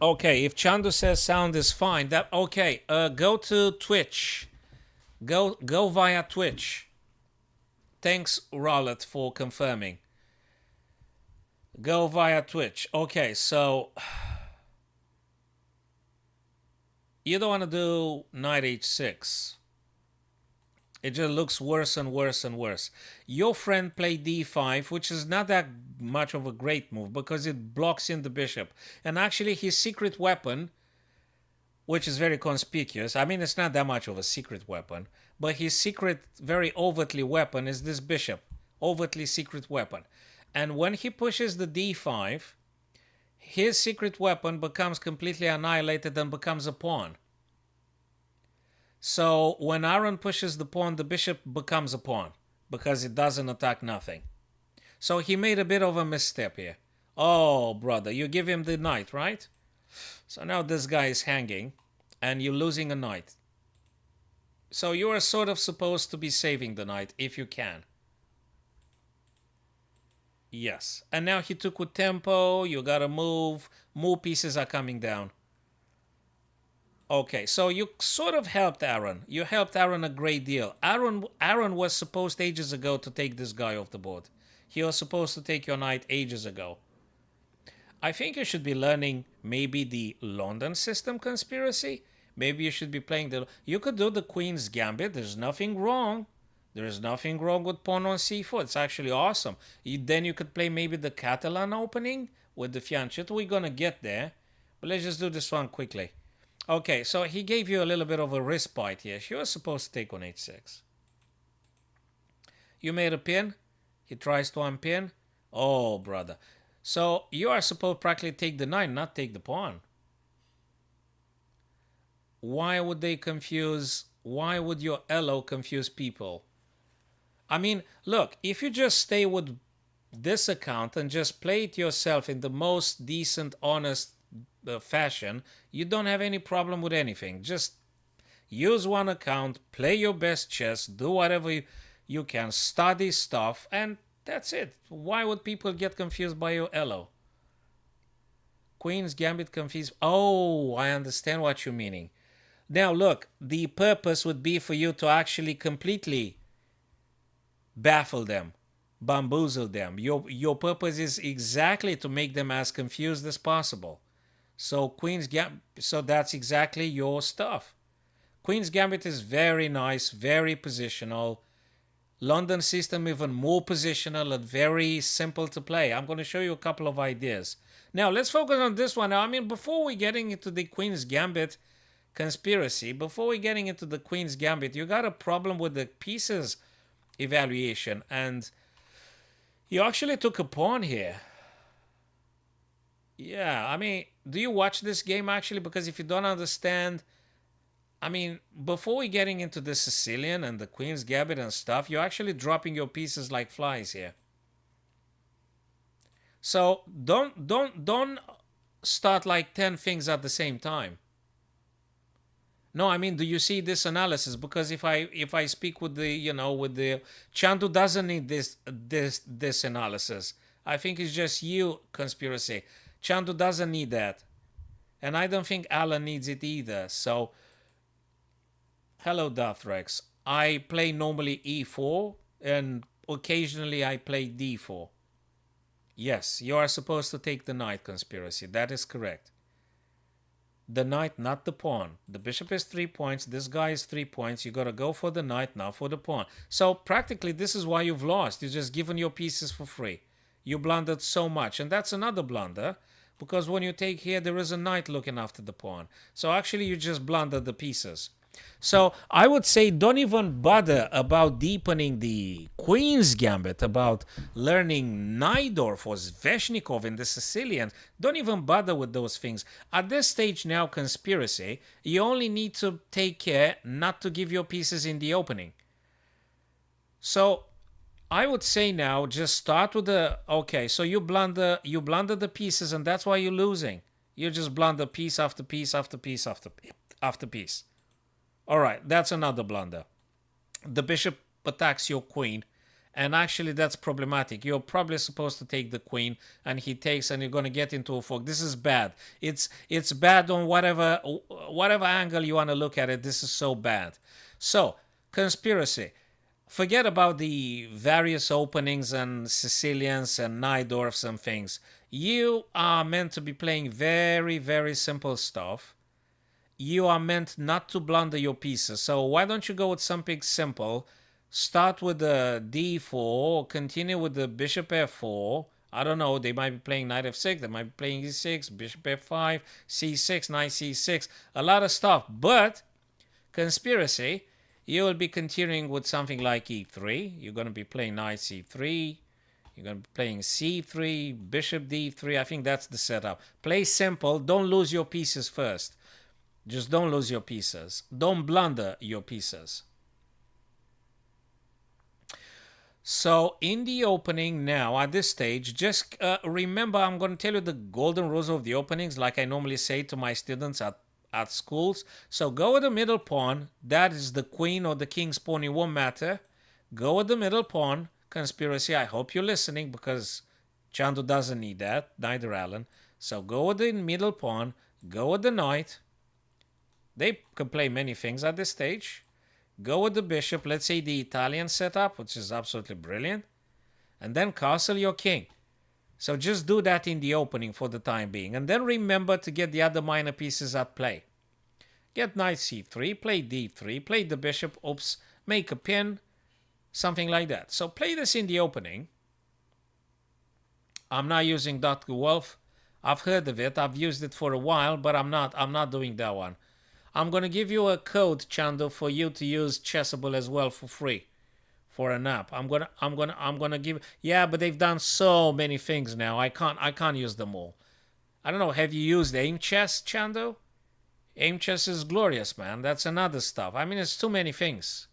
Okay, if Chandu says sound is fine, that okay. Go to Twitch. Go via Twitch. Thanks, Rollet, for confirming. Go via Twitch. Okay, so you don't want to do knight h6. It just looks worse and worse and worse. Your friend played d5, which is not that much of a great move because it blocks in the bishop. And actually, his secret weapon, which is very conspicuous, I mean, it's not that much of a secret weapon, but his secret, very overtly weapon is this bishop. Overtly secret weapon. And when he pushes the d5, his secret weapon becomes completely annihilated and becomes a pawn. So when Aaron pushes the pawn, the bishop becomes a pawn because it doesn't attack nothing. So he made a bit of a misstep here. Oh, brother, you give him the knight, right? So now this guy is hanging and you're losing a knight. So you are sort of supposed to be saving the knight if you can. Yes. And now he took with tempo. You gotta move. More pieces are coming down. Okay, so you sort of helped Aaron. You helped Aaron a great deal. Aaron was supposed ages ago to take this guy off the board. He was supposed to take your knight ages ago. I think you should be learning maybe the London system conspiracy. Maybe you should be playing the... You could do the Queen's Gambit. There's nothing wrong. There's nothing wrong with pawn on c4. It's actually awesome. Then you could play maybe the Catalan opening with the fianchet. We're going to get there. But let's just do this one quickly. Okay, so he gave you a little bit of a respite here. She was supposed to take on h6. You made a pin. He tries to unpin. Oh, brother. So you are supposed to practically take the knight, not take the pawn. Why would they confuse... Why would your elo confuse people? I mean, look, if you just stay with this account and just play it yourself in the most decent, honest fashion, you don't have any problem with anything. Just use one account, play your best chess, do whatever you can, study stuff, and that's it. Why would people get confused by your elo? Queen's Gambit confused. Oh, I understand what you're meaning. Now look, the purpose would be for you to actually completely baffle them, bamboozle them. Your purpose is exactly to make them as confused as possible. So Queen's Gambit, so that's exactly your stuff. Queen's Gambit is very nice, very positional. London system even more positional and very simple to play. I'm going to show you a couple of ideas. Now let's focus on this one. Now, I mean, before we getting into the Queen's Gambit conspiracy, before we getting into the Queen's Gambit, you got a problem with the pieces evaluation, and you actually took a pawn here. Yeah, I mean, do you watch this game actually? Because if you don't understand, I mean, before we getting into the Sicilian and the Queen's Gambit and stuff, you're actually dropping your pieces like flies here. So don't start like 10 things at the same time. No, I mean, do you see this analysis? Because if I speak with the Chandu doesn't need this analysis. I think it's just you, conspiracy. Chandu doesn't need that, and I don't think Alan needs it either. So, hello, Darthrex. I play normally e4, and occasionally I play d4. Yes, you are supposed to take the knight, conspiracy. That is correct. The knight, not the pawn. The bishop is 3 points. This guy is 3 points. You got to go for the knight, now for the pawn. So practically this is why you've lost. You've just given your pieces for free. You blundered so much. And that's another blunder, because when you take here, there is a knight looking after the pawn. So actually you just blundered the pieces. So I would say don't even bother about deepening the Queen's Gambit, about learning Najdorf or Sveshnikov in the Sicilians. Don't even bother with those things. At this stage now, conspiracy, you only need to take care not to give your pieces in the opening. So I would say now just start with the okay. So you blunder the pieces, and that's why you're losing. You just blunder piece after piece after piece after piece. All right, that's another blunder. The bishop attacks your queen, and actually that's problematic. You're probably supposed to take the queen, and he takes, and you're going to get into a fork. This is bad. It's bad on whatever angle you want to look at it. This is so bad. So conspiracy. Forget about the various openings and Sicilians and Najdorfs and things. You are meant to be playing very, very simple stuff. You are meant not to blunder your pieces. So why don't you go with something simple? Start with the d4, continue with the bishop f4. I don't know, they might be playing knight f6, they might be playing e6, bishop f5, c6, knight c6, a lot of stuff. But conspiracy, you will be continuing with something like e3. You're going to be playing knight c3. You're going to be playing c3, bishop d3. I think that's the setup. Play simple. Don't lose your pieces first. Just don't lose your pieces. Don't blunder your pieces. So in the opening now, at this stage, just remember, I'm going to tell you the golden rules of the openings like I normally say to my students at schools. So go with the middle pawn. That is the queen or the king's pawn. It won't matter. Go with the middle pawn. Conspiracy, I hope you're listening because Chandu doesn't need that. Neither Alan. So go with the middle pawn. Go with the knight. They can play many things at this stage. Go with the bishop, let's say the Italian setup, which is absolutely brilliant. And then castle your king. So just do that in the opening for the time being. And then remember to get the other minor pieces at play. Get knight c3, play d3, play the bishop, oops, make a pin, something like that. So play this in the opening. I'm not using Dr. Wolf. I've heard of it. I've used it for a while, but I'm not doing that one. I'm going to give you a code, Chando, for you to use Chessable as well for free for an app. I'm gonna give. Yeah, but they've done so many things now. I can't use them all. I don't know. Have you used Aim Chess, Chando? Aim Chess is glorious, man. That's another stuff. I mean, it's too many things.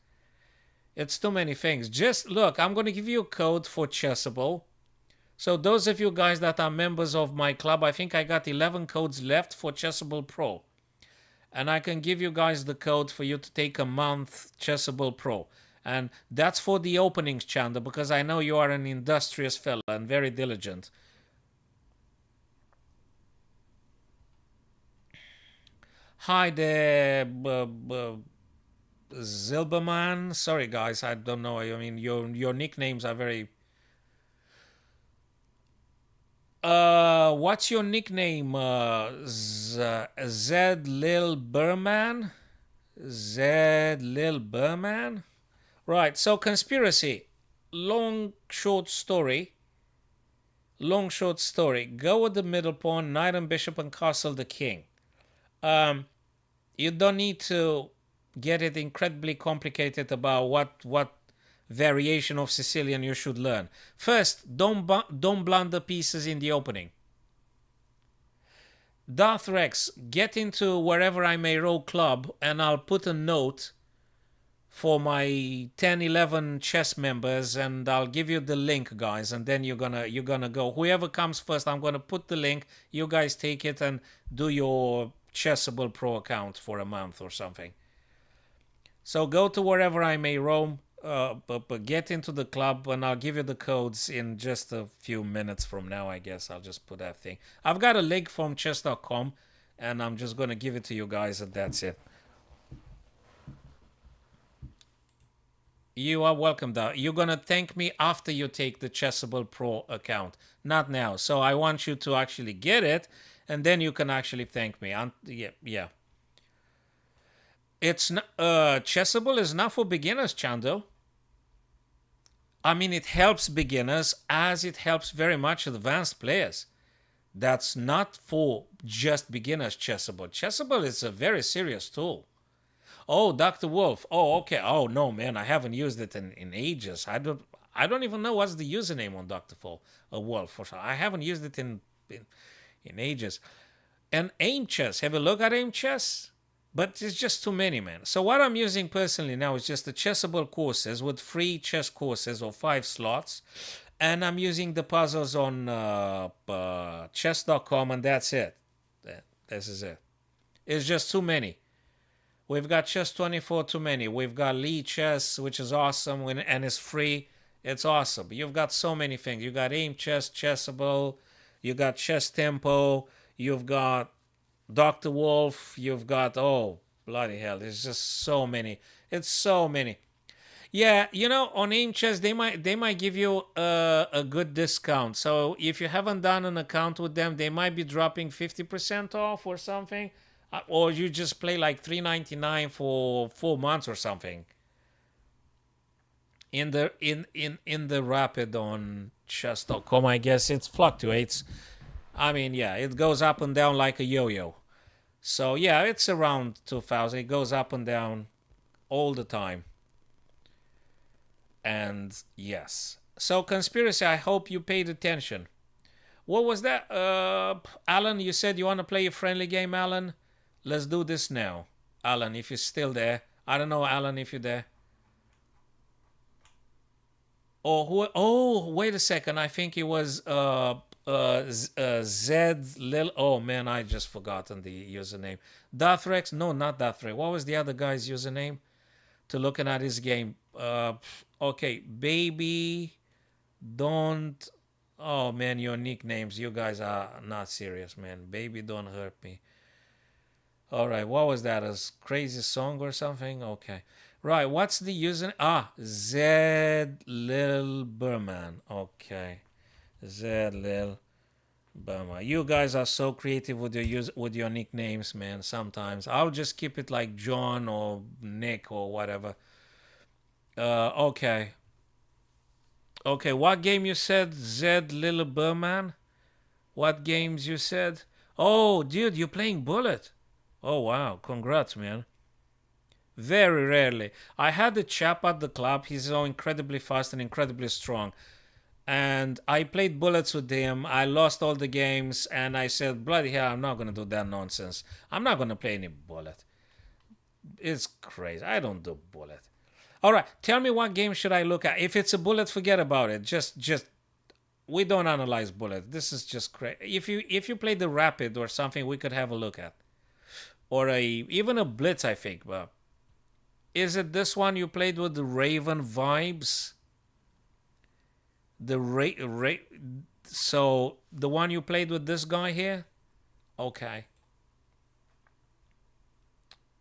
It's too many things. Just look, I'm going to give you a code for Chessable. So those of you guys that are members of my club, I think I got 11 codes left for Chessable Pro. And I can give you guys the code for you to take a month Chessable Pro. And that's for the openings, Chanda, because I know you are an industrious fella and very diligent. Hi there, Zilberman. Sorry, guys, I don't know. I mean, your nicknames are very... what's your nickname? Zed Lil Burman? Zed Lil Burman? Right, so conspiracy. Long, short story. Long, short story. Go with the middle pawn, knight and bishop, and castle the king. You don't need to get it incredibly complicated about what variation of Sicilian you should learn. First, don't blunder pieces in the opening. Darth Rex, get into wherever I may roll club, and I'll put a note for my 10-11 chess members, and I'll give you the link, guys, and then you're gonna go. Whoever comes first, I'm gonna put the link. You guys take it and do your Chessable Pro account for a month or something. So go to wherever I may roam, but get into the club, and I'll give you the codes in just a few minutes from now, I guess. I'll just put that thing. I've got a link from chess.com, and I'm just gonna give it to you guys, and that's it. You are welcome, though. You're going to thank me after you take the Chessable Pro account, not now. So I want you to actually get it, and then you can actually thank me. Yeah. It's not, Chessable is not for beginners, Chando. I mean, it helps beginners as it helps very much advanced players. That's not for just beginners, Chessable. Chessable is a very serious tool. Oh, Dr. Wolf. Oh, okay. Oh no, man, I haven't used it in ages. I don't even know what's the username on Dr. Wolf. I haven't used it in ages. And Aim Chess. Have a look at Aim Chess. But it's just too many, man. So what I'm using personally now is just the Chessable courses with free chess courses or 5 slots. And I'm using the puzzles on chess.com, and that's it. This is it. It's just too many. We've got Chess 24 too many. We've got Lee Chess, which is awesome and it's free. It's awesome. You've got so many things. You got Aim Chess, Chessable. You got Chess Tempo. You've got Dr. Wolf. You've got, oh, bloody hell. There's just so many. It's so many. Yeah, on Aim Chess they might give you a good discount. So if you haven't done an account with them, they might be dropping 50% off or something, or you just play like 3.99 for 4 months or something. In the Rapid on chess.com, I guess it fluctuates. I mean, yeah, it goes up and down like a yo-yo. So yeah, it's around 2,000. It goes up and down all the time. And yes. So conspiracy, I hope you paid attention. What was that? Alan, you said you want to play a friendly game, Alan? Let's do this now. Alan, if you're still there. I don't know, Alan, if you're there. Oh, wait a second. I think it was Zed Lil. Oh man, I just forgotten the username. Dathrex? No, not Dathrex. What was the other guy's username? To looking at his game. Okay, baby, don't. Oh man, your nicknames. You guys are not serious, man. Baby, don't hurt me. All right, what was that? A crazy song or something? Okay. Right, what's the user? Zed Lil Berman. Okay. Zed Lil Berman. You guys are so creative with your nicknames, man. Sometimes I'll just keep it like John or Nick or whatever. Okay. Okay, what game you said, Zed Lil Berman? What games you said? Oh, dude, you're playing Bullet. Oh, wow. Congrats, man. Very rarely. I had a chap at the club. He's so incredibly fast and incredibly strong. And I played bullets with him. I lost all the games. And I said, bloody hell, I'm not going to do that nonsense. I'm not going to play any bullet. It's crazy. I don't do bullet. All right. Tell me what game should I look at. If it's a bullet, forget about it. Just we don't analyze bullet. This is just crazy. If you play the Rapid or something, we could have a look at. Or even a Blitz, I think. But is it this one you played with the Raven vibes? So the one you played with this guy here? Okay.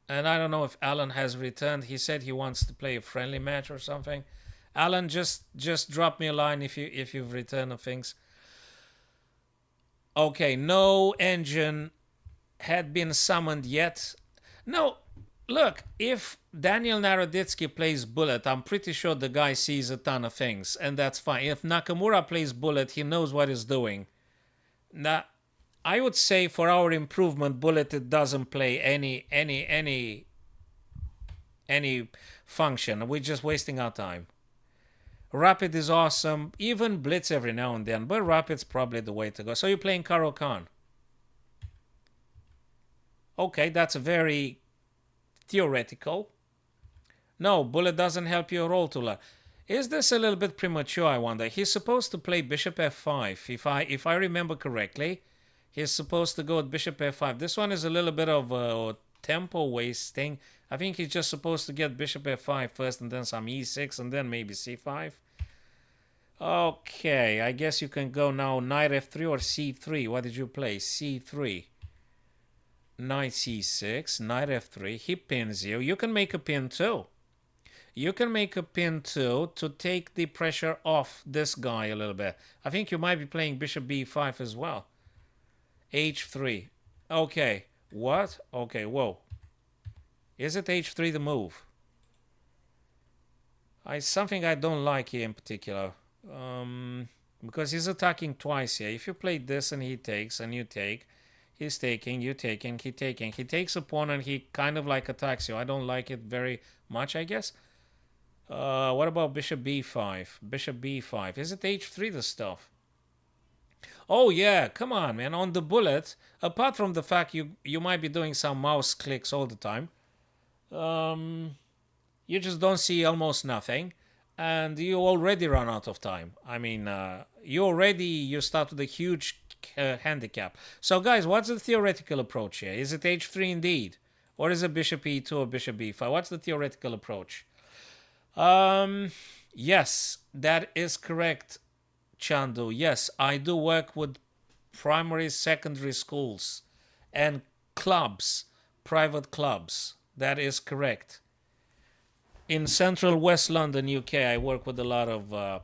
And I don't know if Alan has returned. He said he wants to play a friendly match or something. Alan, just drop me a line if you've returned of things. Okay, no engine had been summoned yet. No, look, if Daniel Naroditsky plays Bullet, I'm pretty sure the guy sees a ton of things, and that's fine. If Nakamura plays Bullet, he knows what he's doing. Now, I would say for our improvement, Bullet, it doesn't play any function. We're just wasting our time. Rapid is awesome. Even Blitz every now and then, but Rapid's probably the way to go. So you're playing Karo Khan. Okay, that's very theoretical. No, Bullet doesn't help you roll too lot. Is this a little bit premature, I wonder? He's supposed to play Bishop f5. If I remember correctly, he's supposed to go with Bishop f5. This one is a little bit of a tempo wasting. I think he's just supposed to get Bishop f5 first and then some e6 and then maybe c5. Okay, I guess you can go now knight f3 or c3. What did you play? c3. Knight c6, knight f3. He pins you. You can make a pin too. You can make a pin too to take the pressure off this guy a little bit. I think you might be playing bishop b5 as well. h3. Okay. What? Okay, whoa. Is it h3 the move? Something I don't like here in particular. Because he's attacking twice here. If you play this and he takes and you take, he's taking, you taking, he taking. He takes a pawn and he kind of like attacks you. I don't like it very much, I guess. What about bishop b5? Bishop b5. Is it h3 the stuff? Oh yeah, come on, man. On the bullet, apart from the fact you might be doing some mouse clicks all the time, um, you just don't see almost nothing, and you already run out of time. I mean, you start with a huge handicap. So, guys, what's the theoretical approach here? Is it h3 indeed, or is it bishop e2 or bishop b5? What's the theoretical approach? Yes, that is correct, Chandu. Yes, I do work with primary, secondary schools and clubs, private clubs. That is correct. In central West London, UK, I work with a lot of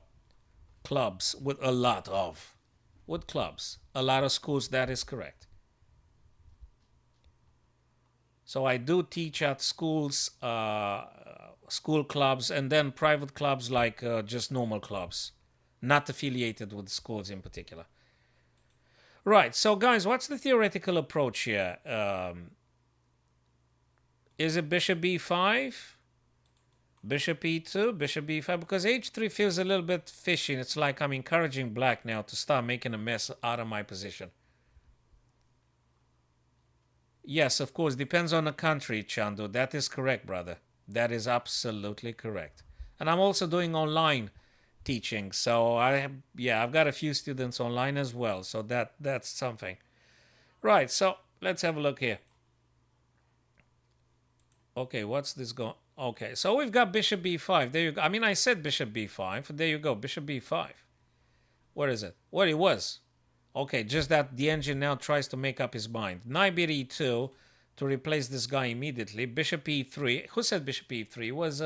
clubs, with clubs, a lot of schools. That is correct. So I do teach at schools, school clubs, and then private clubs like just normal clubs, not affiliated with schools in particular. Right. So, guys, what's the theoretical approach here? Is it bishop b5? Bishop e2, bishop b5, because h3 feels a little bit fishy. It's like I'm encouraging black now to start making a mess out of my position. Yes, of course, depends on the country, Chandu. That is correct, brother. That is absolutely correct. And I'm also doing online teaching. So I've got a few students online as well. So that's something. Right, so let's have a look here. Okay, what's this going? Okay, so we've got bishop b5. There you go. I mean, I said bishop b5. There you go, bishop b5. Where is it? What it was. Okay, just that the engine now tries to make up his mind. Knight e2 to replace this guy immediately. Bishop e3. Who said bishop e3? It was,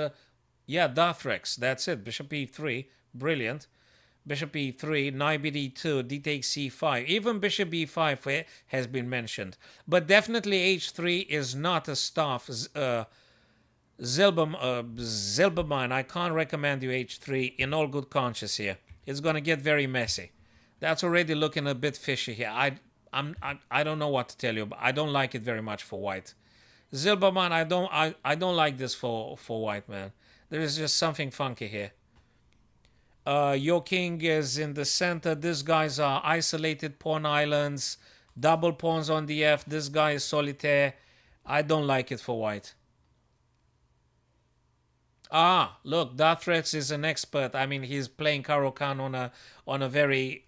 Dathrex. That's it. Bishop e3. Brilliant. Bishop e3, knight e2, d takes c5. Even bishop e5 has been mentioned. But definitely h3 is not a stuff. Zilberman, I can't recommend you h3 in all good conscience here. It's going to get very messy. That's already looking a bit fishy here. I don't know what to tell you, but I don't like it very much for white. Zilberman, I don't like this for white, man. There is just something funky here. Your king is in the center. These guys are isolated pawn islands. Double pawns on the F. This guy is solitaire. I don't like it for white. Ah, look, Darthrex is an expert. I mean, he's playing Caro-Kann on a very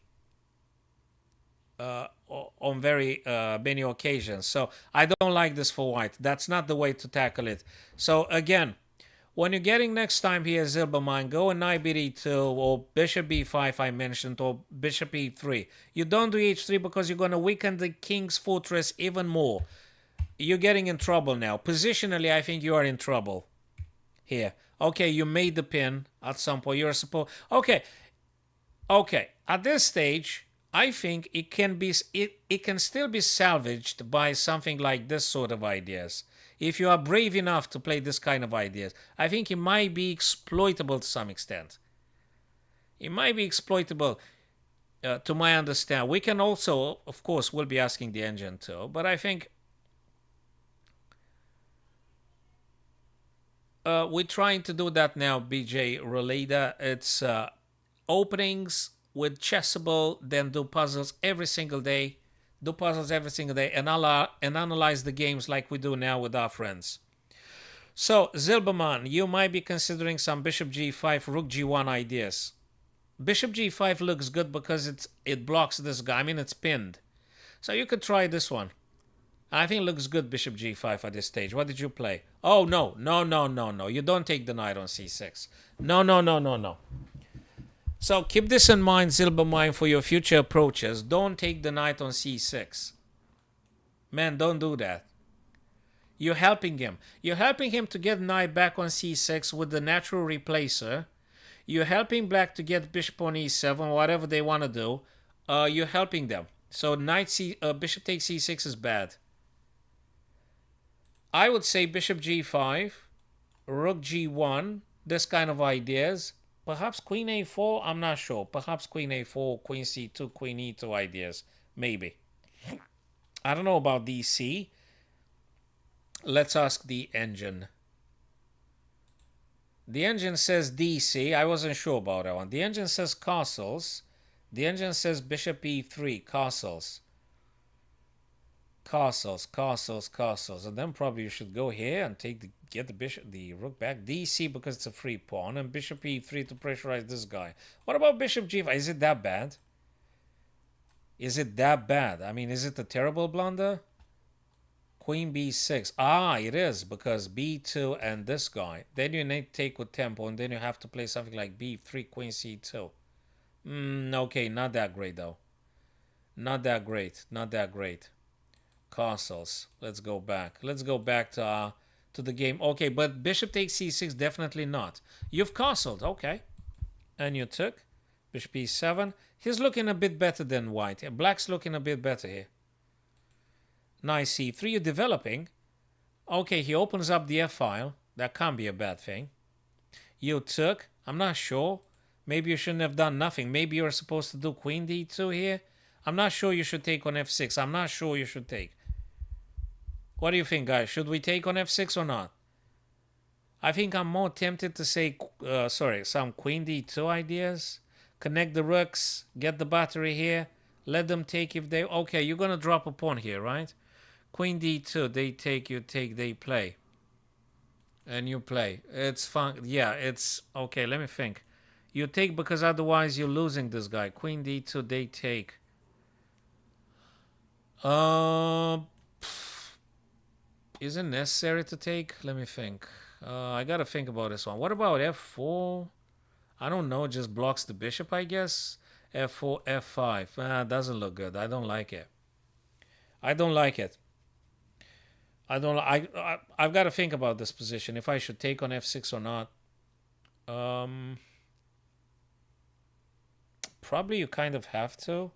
many occasions. So I don't like this for white. That's not the way to tackle it. So again, when you're getting next time here, Zilberman, go and knight e2 or bishop b5 I mentioned, or bishop e3. You don't do h3 because you're going to weaken the king's fortress even more. You're getting in trouble now. Positionally, I think you are in trouble here. Okay, you made the pin at some point. You're supposed... Okay. At this stage, I think it can still be salvaged by something like this sort of ideas. If you are brave enough to play this kind of ideas, I think it might be exploitable to some extent. It might be exploitable to my understanding. We can also, of course, we'll be asking the engine too, but I think we're trying to do that now, BJ Releda. It's openings with Chessable, then do puzzles every single day. Do puzzles every single day and analyze the games like we do now with our friends. So, Zilberman, you might be considering some bishop g5, rook g1 ideas. Bishop g5 looks good because it blocks this guy. I mean, it's pinned. So you could try this one. I think it looks good, bishop g5 at this stage. What did you play? Oh, no. You don't take the knight on c6. No. So keep this in mind, Zilberman, for your future approaches. Don't take the knight on c6. Man, don't do that. You're helping him. You're helping him to get knight back on c6 with the natural replacer. You're helping black to get bishop on e7, whatever they want to do. You're helping them. So bishop takes c6 is bad. I would say bishop g5, rook g1, this kind of ideas. Perhaps queen a4, I'm not sure. Perhaps queen a4, queen c2, queen e2 ideas. Maybe. I don't know about dc. Let's ask the engine. The engine says dc. I wasn't sure about that one. The engine says castles. The engine says bishop e3, castles. Castles, castles, castles. And then probably you should go here and get the bishop, the rook back. dc because it's a free pawn. And bishop e3 to pressurize this guy. What about bishop g5? Is it that bad? Is it that bad? I mean, is it a terrible blunder? Queen b6. Ah, it is because b2 and this guy. Then you need to take with tempo and then you have to play something like b3, queen c2. Okay, not that great though. Not that great. Not that great. Castles. Let's go back. Let's go back to the game. Okay, but bishop takes c6, definitely not. You've castled. Okay. And you took. Bishop e7. He's looking a bit better than white. Black's looking a bit better here. Nice c3. You're developing. Okay, he opens up the f-file. That can't be a bad thing. You took. I'm not sure. Maybe you shouldn't have done nothing. Maybe you're supposed to do queen d2 here. I'm not sure you should take on f6. I'm not sure you should take. What do you think, guys? Should we take on f6 or not? I think I'm more tempted to say, some queen d2 ideas. Connect the rooks, get the battery here, let them take if they... Okay, you're going to drop a pawn here, right? Queen d2, they take, you take, they play. And you play. It's fun. Yeah, it's... Okay, let me think. You take because otherwise you're losing this guy. Queen d2, they take. Is it necessary to take? Let me think. I gotta think about this one. What about f4? I don't know. Just blocks the bishop, I guess. f4, f5. Doesn't look good. I don't like it. I don't like it. I've got to think about this position. If I should take on f6 or not. Probably you kind of have to.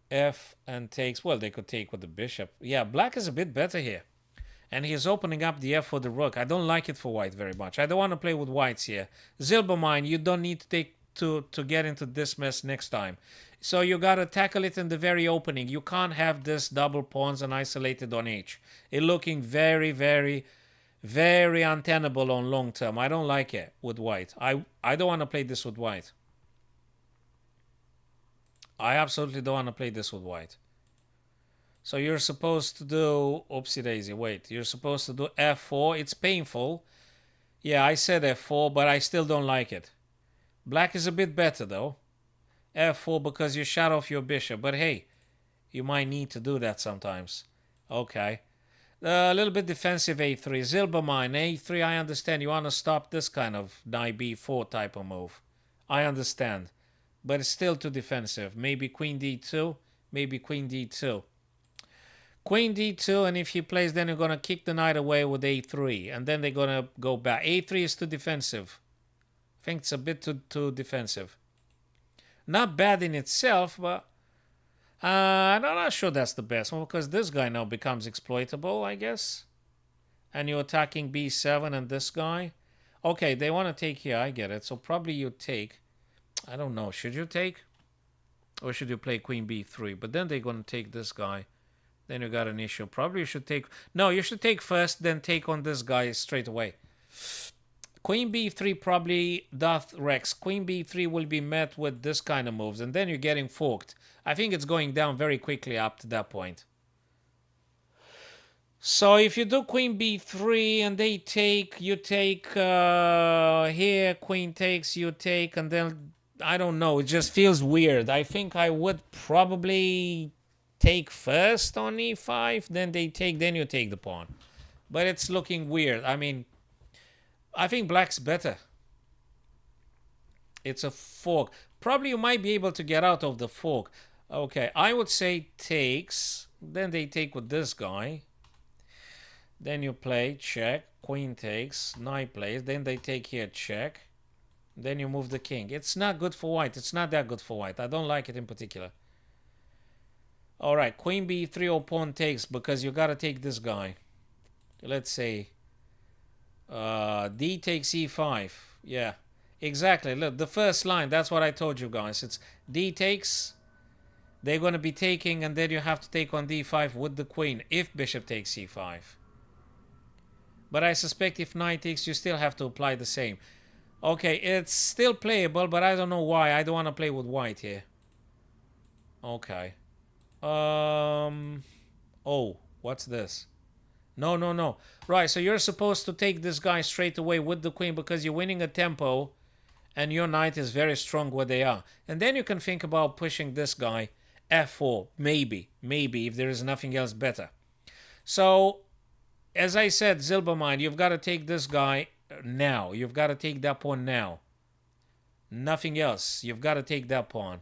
F and takes. Well, they could take with the bishop. Yeah, black is a bit better here. And he's opening up the f for the rook. I don't like it for white very much. I don't want to play with whites here. Zilbermine, you don't need to take to get into this mess next time. So you got to tackle it in the very opening. You can't have this double pawns and isolated on h. It's looking very, very, very untenable on long term. I don't like it with white. I don't want to play this with white. I absolutely don't want to play this with white. So you're supposed to do, oopsie daisy, wait. You're supposed to do f4. It's painful. Yeah, I said f4, but I still don't like it. Black is a bit better though. f4 because you shut off your bishop. But hey, you might need to do that sometimes. Okay. A little bit defensive a3. Zilbermine, a3, I understand. You want to stop this kind of knight b4 type of move. I understand. But it's still too defensive. Maybe queen d2. Maybe queen d2. Queen d2, and if he plays, then you're going to kick the knight away with a3. And then they're going to go back. a3 is too defensive. I think it's a bit too defensive. Not bad in itself, but I'm not sure that's the best one. Because this guy now becomes exploitable, I guess. And you're attacking b7 and this guy. Okay, they want to take here. I get it. So probably you take. I don't know. Should you take? Or should you play queen b3? But then they're going to take this guy. Then you got an issue. Probably you should take... No, you should take first, then take on this guy straight away. Queen b3 probably doth Rex. Queen b3 will be met with this kind of moves, and then you're getting forked. I think it's going down very quickly up to that point. So if you do queen b3 and they take, you take here, queen takes, you take, and then... I don't know. It just feels weird. I think I would probably... take first on e5, then they take, then you take the pawn. But it's looking weird. I mean, I think black's better. It's a fork. Probably you might be able to get out of the fork. Okay, I would say takes. Then they take with this guy. Then you play, check. Queen takes, knight plays. Then they take here, check. Then you move the king. It's not good for white. It's not that good for white. I don't like it in particular. All right, queen b3 or pawn takes because you got to take this guy. Let's say d takes e5. Yeah, exactly. Look, the first line, that's what I told you guys. It's d takes. They're going to be taking, and then you have to take on d5 with the queen if bishop takes e5. But I suspect if knight takes, you still have to apply the same. Okay, it's still playable, but I don't know why. I don't want to play with white here. Okay. Um. Oh, what's this? No, no, no. Right, so you're supposed to take this guy straight away with the queen because you're winning a tempo and your knight is very strong where they are. And then you can think about pushing this guy f4, maybe, if there is nothing else better. So, as I said, Zilbermine, you've got to take this guy now. You've got to take that pawn now. Nothing else. You've got to take that pawn.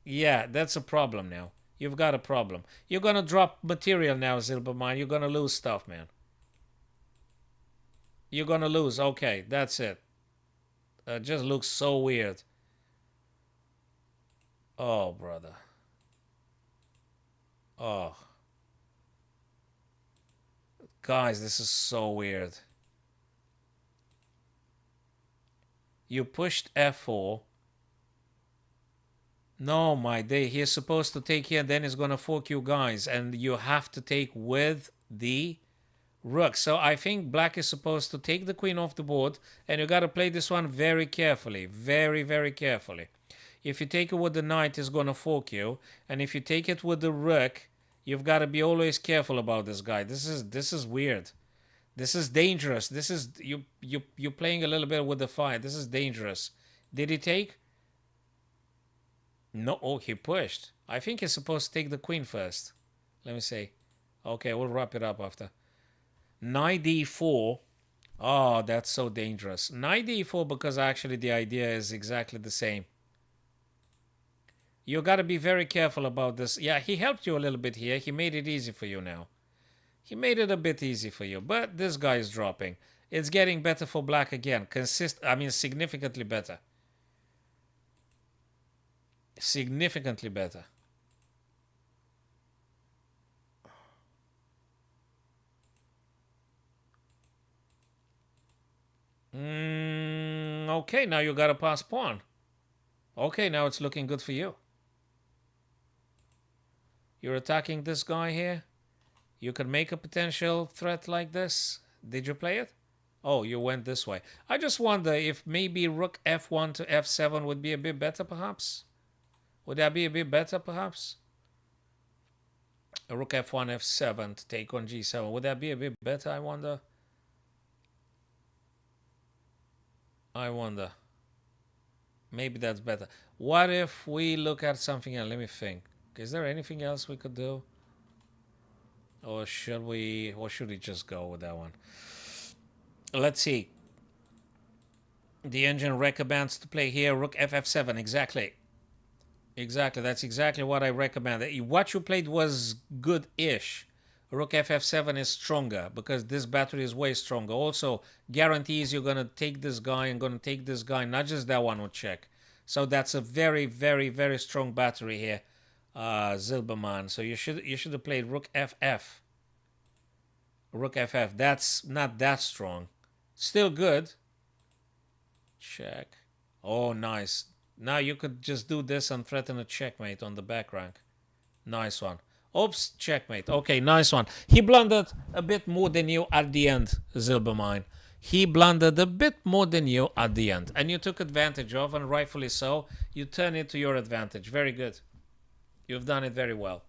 Yeah, that's a problem now. You've got a problem. You're going to drop material now, Zilbermine. You're going to lose stuff, man. You're going to lose. Okay, that's it. Just looks so weird. Oh, brother. Oh. Guys, this is so weird. You pushed f4. No, my day. He's supposed to take here, then he's going to fork you guys. And you have to take with the rook. So I think black is supposed to take the queen off the board. And you got to play this one very carefully. Very, very carefully. If you take it with the knight, it's going to fork you. And if you take it with the rook, you've got to be always careful about this guy. This is weird. This is dangerous. This is you playing a little bit with the fire. This is dangerous. Did he take? No. Oh, he pushed. I think he's supposed to take the queen first. Let me see. Okay, we'll wrap it up after. Knight d4. Oh, that's so dangerous. Knight d4 because actually the idea is exactly the same. You got to be very careful about this. Yeah, he helped you a little bit here. He made it easy for you now. He made it a bit easy for you, but this guy is dropping. It's getting better for black again. Significantly better. Significantly better. Okay, now you got a pass pawn. Okay, now it's looking good for you. You're attacking this guy here. You can make a potential threat like this. Did you play it? Oh, you went this way. I just wonder if maybe rook f1 to f7 would be a bit better, perhaps? Would that be a bit better, perhaps? A rook f1, f7 to take on g7. Would that be a bit better, I wonder? I wonder. Maybe that's better. What if we look at something else? Let me think. Is there anything else we could do? Or should we just go with that one? Let's see. The engine recommends to play here rook ff7. Exactly. Exactly. That's exactly what I recommend. What you played was good-ish. Rook ff7 is stronger because this battery is way stronger. Also, guarantees you're going to take this guy and going to take this guy. Not just that one with check. So that's a very, very, very strong battery here, Zilberman. So you should have played rook ff. Rook ff. That's not that strong. Still good. Check. Oh, nice. Now you could just do this and threaten a checkmate on the back rank. Nice one. Oops, checkmate. Okay, nice one. He blundered a bit more than you at the end, Zilbermine. He blundered a bit more than you at the end. And you took advantage of, and rightfully so. You turn it to your advantage. Very good. You've done it very well.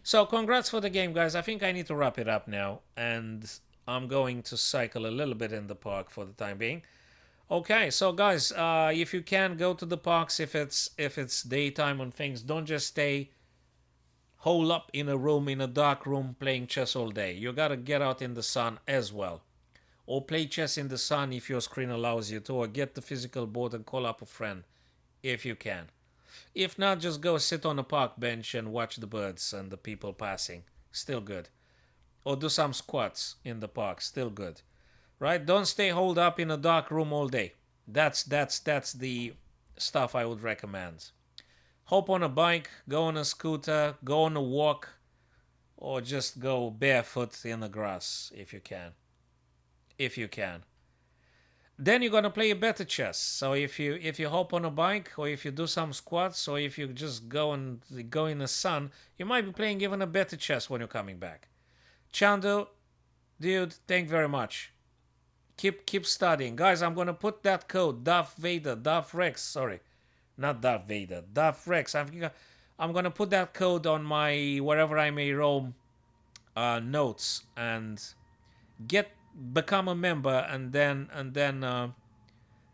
So, congrats for the game, guys. I think I need to wrap it up now. And I'm going to cycle a little bit in the park for the time being. Okay, so guys, if you can go to the parks if it's daytime and things, don't just stay hole up in a room, in a dark room, playing chess all day. You gotta get out in the sun as well. Or play chess in the sun if your screen allows you to, or get the physical board and call up a friend if you can. If not, just go sit on a park bench and watch the birds and the people passing. Still good. Or do some squats in the park. Still good. Right? Don't stay holed up in a dark room all day. That's the stuff I would recommend. Hop on a bike, go on a scooter, go on a walk, or just go barefoot in the grass if you can. If you can. Then you're gonna play a better chess. So if you hop on a bike, or if you do some squats, or if you just go in the sun, you might be playing even a better chess when you're coming back. Chandu, dude, thank you very much. Keep studying, guys. I'm gonna put that code, Darth Vader, Darth Rex. Sorry, not Darth Vader, Darth Rex. I'm gonna put that code on my wherever I may roam notes and get become a member, and then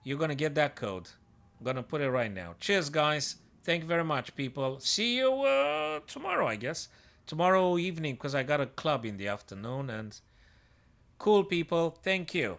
you're gonna get that code. I'm gonna put it right now. Cheers, guys. Thank you very much, people. See you tomorrow, I guess. Tomorrow evening, because I got a club in the afternoon. And cool, people. Thank you.